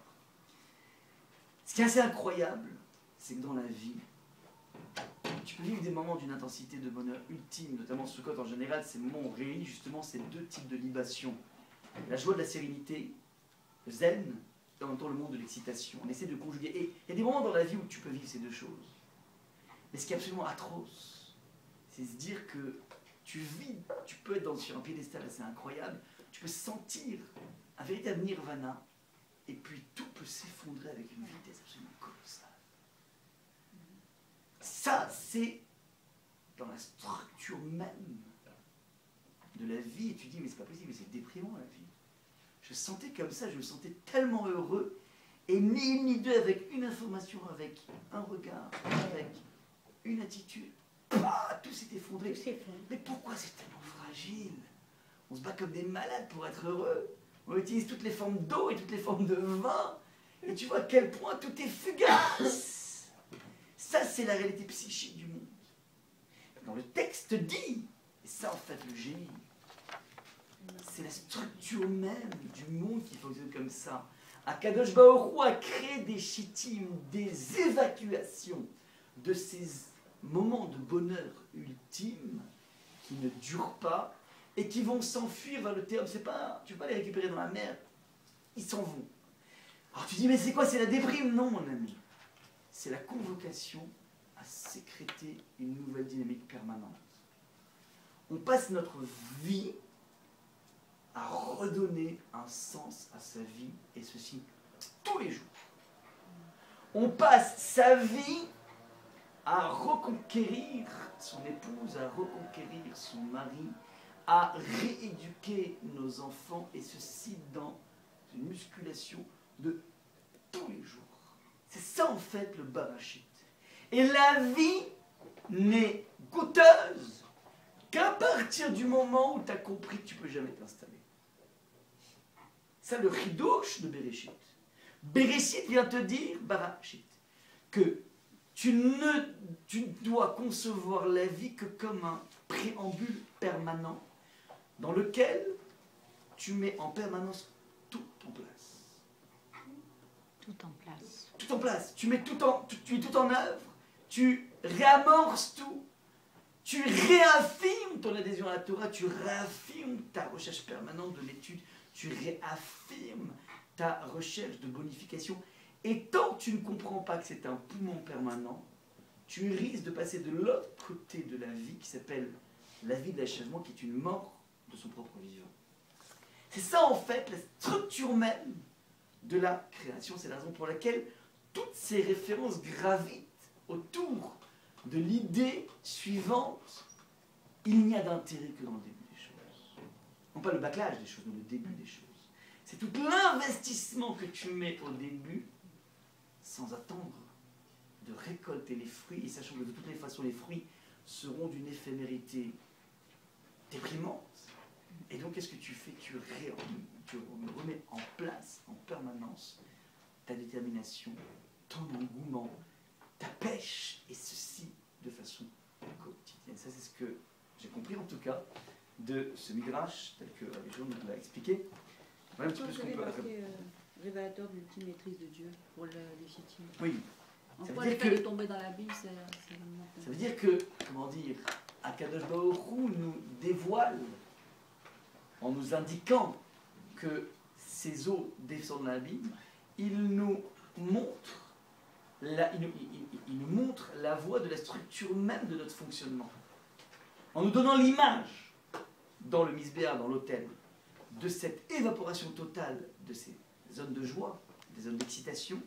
Ce qui est assez incroyable, c'est que dans la vie, tu peux vivre des moments d'une intensité de bonheur ultime, notamment Sukkot en général, ces moments où on réunit justement ces deux types de libation. La joie de la sérénité, le zen, et en même temps le monde de l'excitation. On essaie de conjuguer. Et il y a des moments dans la vie où tu peux vivre ces deux choses. Mais ce qui est absolument atroce, c'est se dire que tu vis, tu peux être sur un piédestal assez incroyable, tu peux sentir un véritable nirvana, et puis tout peut s'effondrer avec une vitesse absolument colossale. Ça, c'est dans la structure même de la vie, et tu dis, mais c'est pas possible, mais c'est déprimant la vie. Je sentais comme ça, je me sentais tellement heureux, et ni une ni deux, avec une information, avec un regard, avec une attitude, tout s'est effondré. Mais pourquoi c'est tellement fragile? On se bat comme des malades pour être heureux. On utilise toutes les formes d'eau et toutes les formes de vin, et tu vois à quel point tout est fugace. Ça, c'est la réalité psychique du monde. Dans le texte dit, et ça en fait le génie, c'est la structure même du monde qui fonctionne comme ça. Akadosh Baruch Hu a créé des chittim, des évacuations de ces moments de bonheur ultime qui ne durent pas et qui vont s'enfuir vers le terme. C'est pas, tu ne peux pas les récupérer dans la mer, ils s'en vont. Alors tu dis, mais c'est quoi? C'est la déprime? Non, mon ami. C'est la convocation à sécréter une nouvelle dynamique permanente. On passe notre vie à redonner un sens à sa vie, et ceci tous les jours. On passe sa vie à reconquérir son épouse, à reconquérir son mari, à rééduquer nos enfants, et ceci dans une musculation de tous les jours. C'est ça en fait le barachit. Et la vie n'est goûteuse qu'à partir du moment où tu as compris que tu ne peux jamais t'installer. Ça, le chidouche de Bereshit. Bereshit vient te dire, barachit, que tu dois concevoir la vie que comme un préambule permanent dans lequel tu mets en permanence tout en place.
Tout en place.
Tout en place. Tu mets tout en œuvre. Tu réamorces tout. Tu réaffirmes ton adhésion à la Torah. Tu réaffirmes ta recherche permanente de l'étude. Tu réaffirmes ta recherche de bonification. Et tant que tu ne comprends pas que c'est un poumon permanent, tu risques de passer de l'autre côté de la vie qui s'appelle la vie de l'achèvement, qui est une mort de son propre vivant. C'est ça en fait la structure même de la création. C'est la raison pour laquelle toutes ces références gravitent autour de l'idée suivante: il n'y a d'intérêt que dans le début des choses. Non pas le bâclage des choses, mais le début des choses. C'est tout l'investissement que tu mets au début sans attendre de récolter les fruits, et sachant que de toutes les façons les fruits seront d'une éphémérité déprimante. Et donc qu'est-ce que tu fais? Tu remets en place en permanence ta détermination, ton engouement, ta pêche, et ceci de façon quotidienne. Ça, c'est ce que j'ai compris en tout cas de ce midrash tel que Jean nous l'a expliqué. Voilà un petit peu ce qu'on peut
révélateur de l'ultime maîtrise de Dieu pour les chittim.
Oui.
En quoi le fait de tomber dans l'abîme, c'est
ça veut dire que, comment dire, Akadosh Baruch Hu nous dévoile en nous indiquant que ces eaux descendent dans l'abîme. Il nous montre la voie de la structure même de notre fonctionnement. En nous donnant l'image, dans le misbéa, dans l'autel, de cette évaporation totale de ces zones de joie, des zones d'excitation,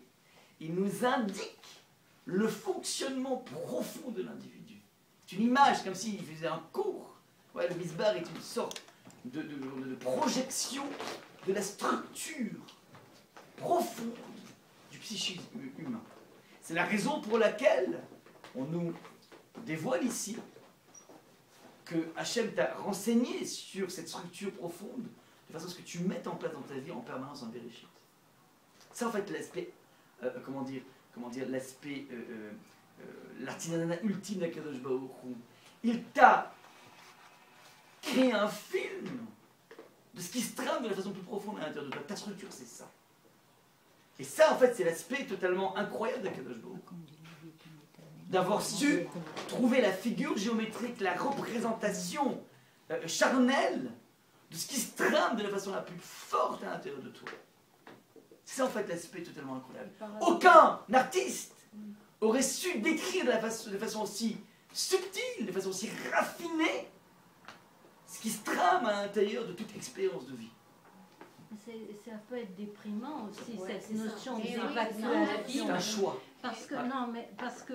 il nous indique le fonctionnement profond de l'individu. C'est une image comme s'il faisait un cours Ouais, le Misbar est une sorte de projection de la structure profonde du psychisme humain. C'est la raison pour laquelle on nous dévoile ici que Hachem t'a renseigné sur cette structure profonde de façon à ce que tu mettes en place dans ta vie en permanence en Bereshit. C'est en fait l'aspect, comment dire, l'aspect, l'artisanat ultime d'Akadosh Baruch Hu. Il t'a créé un film de ce qui se trame de la façon plus profonde à l'intérieur de toi. Ta structure, c'est ça. Et ça, en fait, c'est l'aspect totalement incroyable d'Akadosh Baruch Hu. D'avoir su trouver la figure géométrique, la représentation charnelle de ce qui se trame de la façon la plus forte à l'intérieur de toi. C'est en fait l'aspect totalement incroyable. Aucun artiste aurait su décrire de façon aussi subtile, de façon aussi raffinée, ce qui se trame à l'intérieur de toute expérience de vie.
Ça peut être déprimant aussi,
Ouais,
cette notion
ça.
d'évacuation.
C'est un choix.
Parce que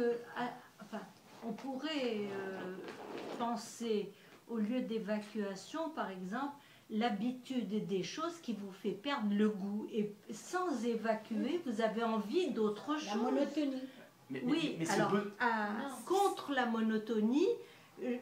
on pourrait penser, au lieu d'évacuation, par exemple, l'habitude des choses qui vous fait perdre le goût. Et sans évacuer, vous avez envie d'autre chose.
La monotonie.
Oui,
mais
alors,
peu...
contre la monotonie,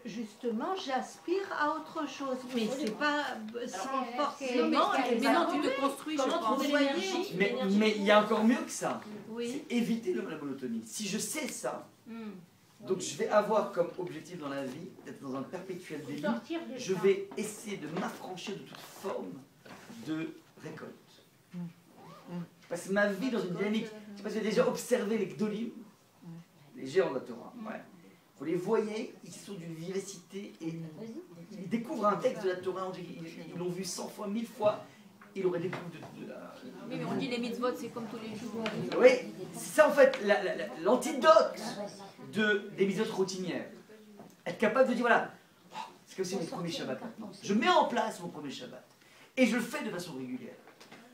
justement, j'aspire à autre chose. Mais c'est pas sans forcément...
Mais non, tu te construis, je
Comment
pense.
trouver l'énergie?
Mais il y a encore mieux que ça.
Oui.
C'est éviter la monotonie. Si je sais ça,
Hmm.
donc je vais avoir comme objectif dans la vie d'être dans un perpétuel délit. Je vais essayer de m'affranchir de toute forme de récolte. Je passe ma vie dans une dynamique. Je sais pas si vous avez déjà observé les Gdolim, les géants de la Torah. Ouais. Vous les voyez, ils sont d'une vivacité et ils découvrent un texte de la Torah, on dit qu'ils l'ont vu 100 fois, 1000 fois, ils l'auraient découvert de la...
Oui, mais on dit les mitzvot, c'est comme tous les jours.
Oui, c'est ça en fait l'antidote des mitzvot routinières. Être capable de dire voilà, c'est comme si mon premier Shabbat maintenant. Je mets en place mon premier Shabbat et je le fais de façon régulière.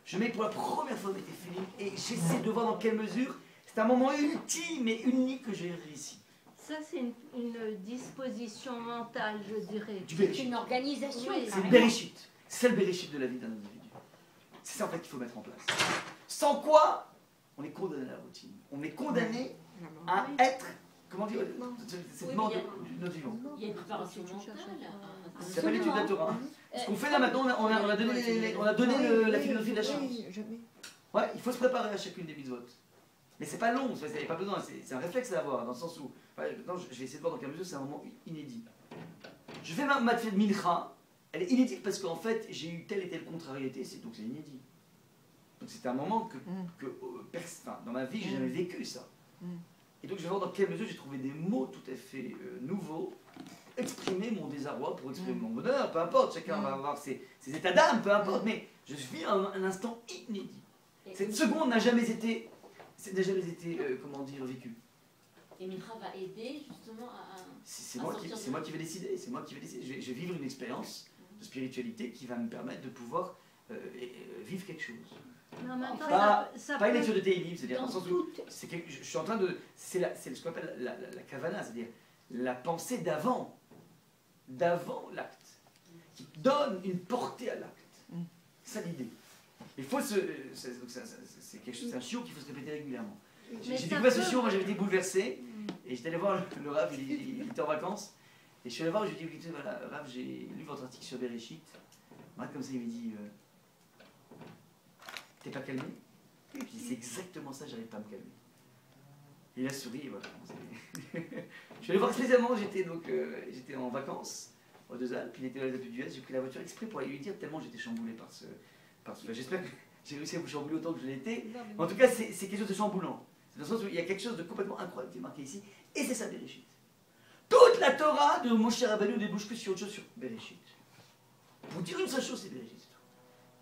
Je mets pour la première fois mes téfilim et j'essaie de voir dans quelle mesure c'est un moment ultime et unique que j'ai réussi.
Ça, c'est une disposition mentale, je dirais.
Du
C'est
Bereshit.
une organisation.
Oui.
C'est le Bereshit. C'est le Bereshit de la vie d'un individu. C'est ça en fait qu'il faut mettre en place. Sans quoi, on est condamné à la routine. On est condamné à être, comment dire, cette mort de notre vivant.
Il y a une préparation mentale.
Ça s'appelle l'étude de la Torah. Ce qu'on fait là maintenant, on a donné la philosophie de la chance. Ouais, il faut se préparer à chacune des mitzvot. Mais c'est pas long, il n'y a pas besoin, c'est un réflexe à avoir, dans le sens où, non, je vais essayer de voir dans quelle mesure c'est un moment inédit. Je fais ma tefillah de mincha, elle est inédite parce qu'en fait j'ai eu telle et telle contrariété, donc c'est inédit. Donc c'était un moment que dans ma vie j'ai jamais vécu ça. Et donc je vais voir dans quelle mesure j'ai trouvé des mots tout à fait nouveaux, exprimer mon désarroi pour exprimer mon bonheur, peu importe, chacun va avoir ses états d'âme, peu importe, mais je vis un instant inédit. Cette seconde n'a jamais été, comment dire, vécue.
Et Mitra va aider justement à...
C'est moi qui vais décider, c'est moi qui vais décider. Je vais vivre une expérience de spiritualité qui va me permettre de pouvoir vivre quelque chose.
Non, mais attends, ça
Pas une
peut-
lecture de Tehillim, c'est-à-dire dans le
dans
sens où je suis en train de... C'est ce qu'on appelle la kavana, c'est-à-dire la pensée d'avant l'acte, qui donne une portée à l'acte. C'est ça l'idée. Il faut c'est quelque chose, c'est un chiot qu'il faut se répéter régulièrement. J'ai
ça
découvert ce
peut-
chiot, moi j'avais été bouleversé, et j'étais allé voir le Rav, il était en vacances, et je suis allé voir, je lui ai dit, voilà, Rav, j'ai lu votre article sur Bereshit. Moi, comme ça, il m'a dit, t'es pas calmé? Je lui ai dit, c'est exactement ça, j'arrive pas à me calmer. Il a souri, et voilà. Je suis allé voir spécialement, j'étais en vacances, aux Deux Alpes, il était dans les Alpes d'Huez, j'ai pris la voiture exprès pour aller lui dire, tellement j'étais chamboulé par ce... J'espère que j'ai réussi à vous chambouler autant que je l'ai été. En tout cas, c'est quelque chose de chamboulant. C'est dans le sens où il y a quelque chose de complètement incroyable qui est marqué ici. Et c'est ça, Bereshit. Toute la Torah de Moshe Rabbeinu ne débouche que sur autre chose, sur Bereshit. Pour dire une seule chose, c'est Bereshit.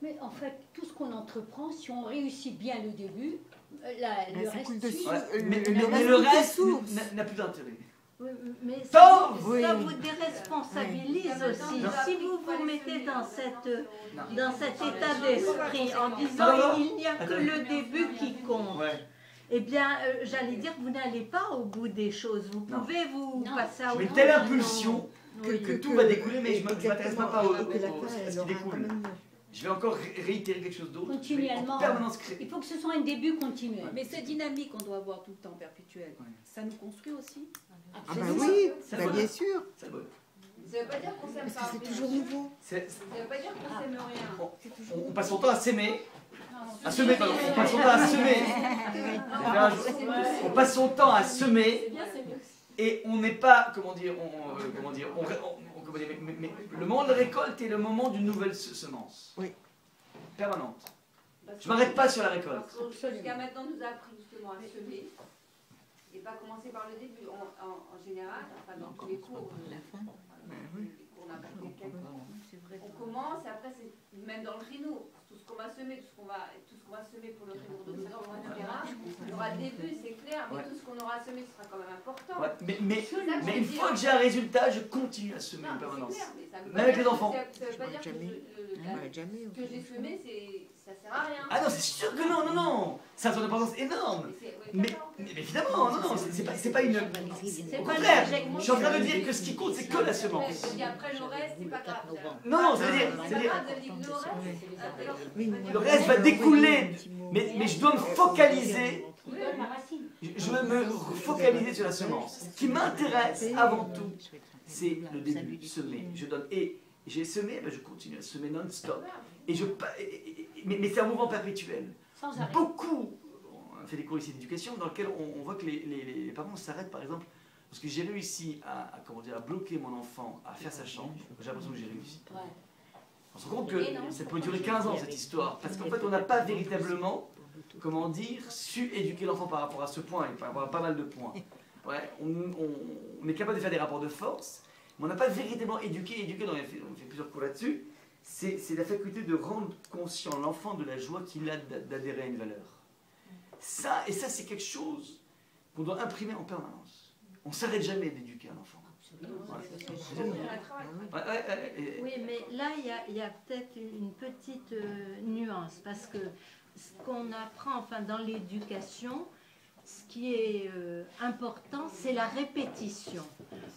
Mais en fait, tout ce qu'on entreprend, si on réussit bien le début, le
ça
reste
coule dessus.
suit.
Ouais, mais
reste
le
coule de
reste
source.
n'a plus d'intérêt.
Oui, mais
Tov,
ça vous déresponsabilise aussi.
Non.
Si vous vous mettez dans cet
Non.
état d'esprit en
Non,
disant
non.
il n'y a que le début qui compte,
Ouais.
eh bien, j'allais dire que vous n'allez pas au bout des choses. Vous
Non.
pouvez vous
Non.
passer à
Je mets
autre
telle
chose.
impulsion que tout va découler, mais je ne m'intéresse pas à ce qui
aura
découle.
quand même-
Je vais encore réitérer quelque chose d'autre.
Continuellement.
En permanence créer.
Il faut que ce soit un début continuel.
Mais cette dynamique qu'on doit avoir tout le temps perpétuelle,
Ouais.
ça nous construit aussi.
Ah bah oui,
C'est
bah
le
bien sûr,
C'est le bonheur.
Ça veut pas dire qu'on s'aime
parce
pas.
que c'est toujours nouveau.
C'est-
Ça veut pas dire qu'on s'aime rien.
on passe son temps à s'aimer. À semer, pardon. On passe son temps à semer. On passe son temps à semer. Et on n'est pas, comment dire, comment dire, mais le moment de la récolte est le moment d'une nouvelle semence.
Oui.
Permanente. Je m'arrête pas sur la récolte.
Jusqu'à maintenant, on nous a appris justement à semer et pas commencer par le début. En général, enfin dans tous les cours, les cours n'importe quel, on commence et après, c'est même dans le rhino, tout ce qu'on va semer, tout ce qu'on va semer pour le rhino, etc. Il y aura le début, c'est clair, mais tout ce qu'on aura semé, ce sera quand même important.
Ouais, mais une fois que j'ai un résultat, je continue à semer en permanence.
Même
Même avec les enfants.
Ça veut pas dire que
Jamais.
ce que j'ai semé, ça sert à rien.
Ah non, c'est sûr que non, non, non. Ça a son importance énorme. Mais évidemment, non, non, c'est pas une. Au contraire, je suis en train de dire que ce qui compte, c'est que la semence.
Et après le reste, c'est pas grave.
Non, non, ça veut dire.
C'est pas grave de l'ignorer.
Le reste va découler, mais je dois me focaliser.
Il donne la racine.
Je veux me focaliser sur la semence. Ce qui m'intéresse avant tout, c'est le début, semer. Je donne et j'ai semé, ben je continue à semer non-stop. Et mais c'est un mouvement perpétuel.
Sans arrêt.
Beaucoup, on fait des cours ici d'éducation dans lesquels on voit que les parents s'arrêtent par exemple parce que j'ai réussi comment dire, à bloquer mon enfant à faire sa chambre. J'ai l'impression que j'ai réussi. On se rend compte que ça peut durer 15 ans cette histoire parce qu'en fait on n'a pas véritablement, comment dire, su éduquer l'enfant par rapport à ce point et par rapport à pas mal de points. Ouais, on est capable de faire des rapports de force, mais on n'a pas véritablement éduqué, on fait plusieurs cours là-dessus. C'est la faculté de rendre conscient l'enfant de la joie qu'il a d'adhérer à une valeur. Ça, c'est quelque chose qu'on doit imprimer en permanence. On ne s'arrête jamais d'éduquer un enfant.
Oui, mais là, il y a peut-être une petite nuance, parce que ce qu'on apprend enfin, dans l'éducation, ce qui est important, c'est la répétition.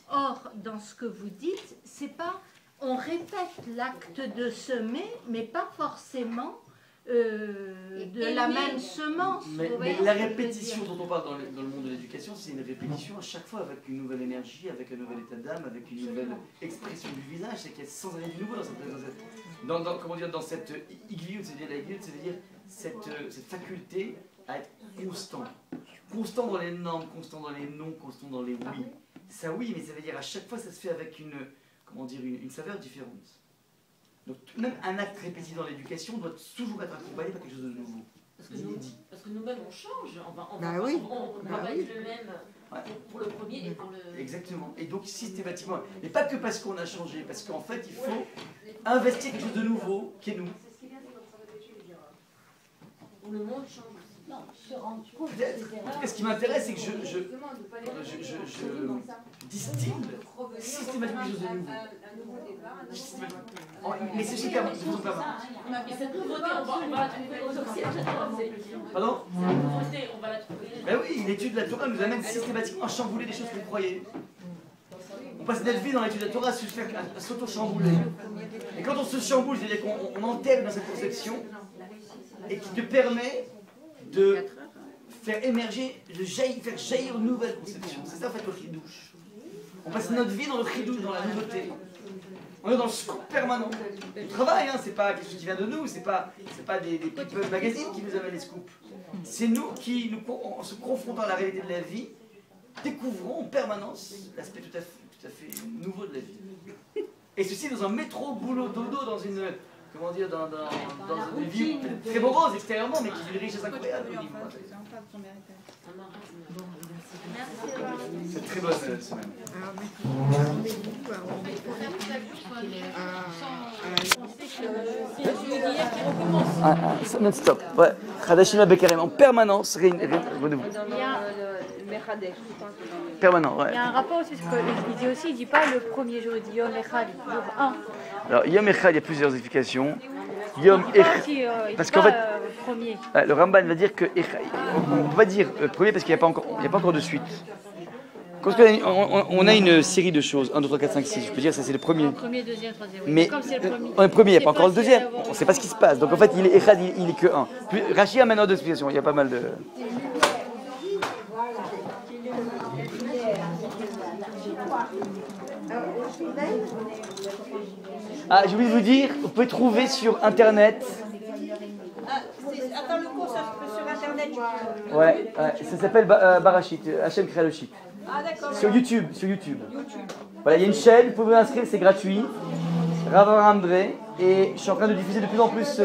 Or, dans ce que vous dites, c'est pas... On répète l'acte de semer, mais pas forcément de la même semence.
Mais la répétition dont on parle dans le monde de l'éducation, c'est une répétition à chaque fois avec une nouvelle énergie, avec un nouvel état d'âme, avec une nouvelle expression du visage. C'est qu'il y a sans arrêt du nouveau dans cette igliout, c'est-à-dire cette faculté à être constant. Constant dans les normes, constant dans les non, constant dans les oui. Ça oui, mais ça veut dire à chaque fois ça se fait avec une saveur différente. Donc même un acte répété dans l'éducation doit toujours être accompagné par quelque chose de nouveau.
Parce que nous-mêmes on change, on va
Bah
pas être le même pour le premier et pour le...
Exactement. Et donc systématiquement, et pas que parce qu'on a changé, parce qu'en fait il faut investir quelque chose de nouveau qui est nous.
Le monde change.
Non, se rendre compte de
Peut-être.
ses
En tout
erreurs.
cas, ce qui m'intéresse, c'est que je distille systématiquement quelque chose de nouveau. Mais c'est super, je vous en parle.
Cette nouveauté, on va la trouver aux Occidentaux.
Pardon?
Cette nouveauté, on va la trouver.
Ben oui, l'étude de la Torah nous amène systématiquement à chambouler des choses qu'on croyait. On passe notre vie dans l'étude de la Torah à s'auto-chambouler. Et quand on se chamboule, c'est-à-dire qu'on enterre dans cette conception et qui te permet de faire émerger, faire jaillir une nouvelle conception. C'est ça en fait le chidouche. On passe notre vie dans le chidouche, dans la nouveauté. On est dans le scoop permanent. Le travail, hein, c'est pas quelque chose qui vient de nous, c'est pas des people magazines qui nous amènent les scoops. C'est nous qui, en se confrontant à la réalité de la vie, découvrons en permanence l'aspect tout à fait nouveau de la vie. Et ceci dans un métro, boulot, dodo, dans une... Comment dire, dans une vie très morose extérieurement, mais qui est une richesse incroyable au niveau. C'est très bonne semaine.
Alors maintenant, rendez-vous
Non-stop, ouais. Hadashima Bekarim, en permanence, rendez-vous. Permanent, ouais.
Il y a un rapport aussi, parce qu'il dit aussi, il dit pas le premier jour, il dit Yom Echad, jour 1.
Alors, Yom Echad, il y a plusieurs explications. Yom Echad, parce qu'en fait,
premier.
Le Ramban va dire que, on ne peut pas dire premier parce qu'il n'y a pas encore de suite. On a une série de choses, 1, 2, 3, 4, 5, 6, je peux dire ça c'est le premier.
Premier, deuxième, troisième. Oui.
Mais
Comme c'est le premier.
le premier, il n'y a pas encore le
pas si
deuxième.
avant.
On ne sait pas ce qui se passe. Donc en fait, il est Echad, il est que 1. Puis Rashi a maintenant 2 explications, il y a pas mal de... Ah, j'ai oublié de vous dire, vous pouvez trouver sur internet.
Attends, le cours, ça se peut sur internet.
Ouais, ça s'appelle Barachit, Hachem crée le shit.
Ah, d'accord.
Sur YouTube. Voilà, il y a une chaîne, vous pouvez vous inscrire, c'est gratuit. Rav André, et je suis en train de diffuser de plus en plus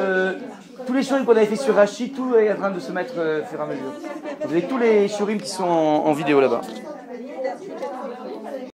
tous les shurim qu'on avait fait sur Rashi, tout est en train de se mettre au fur et à mesure. Vous avez tous les shurim qui sont en vidéo là-bas.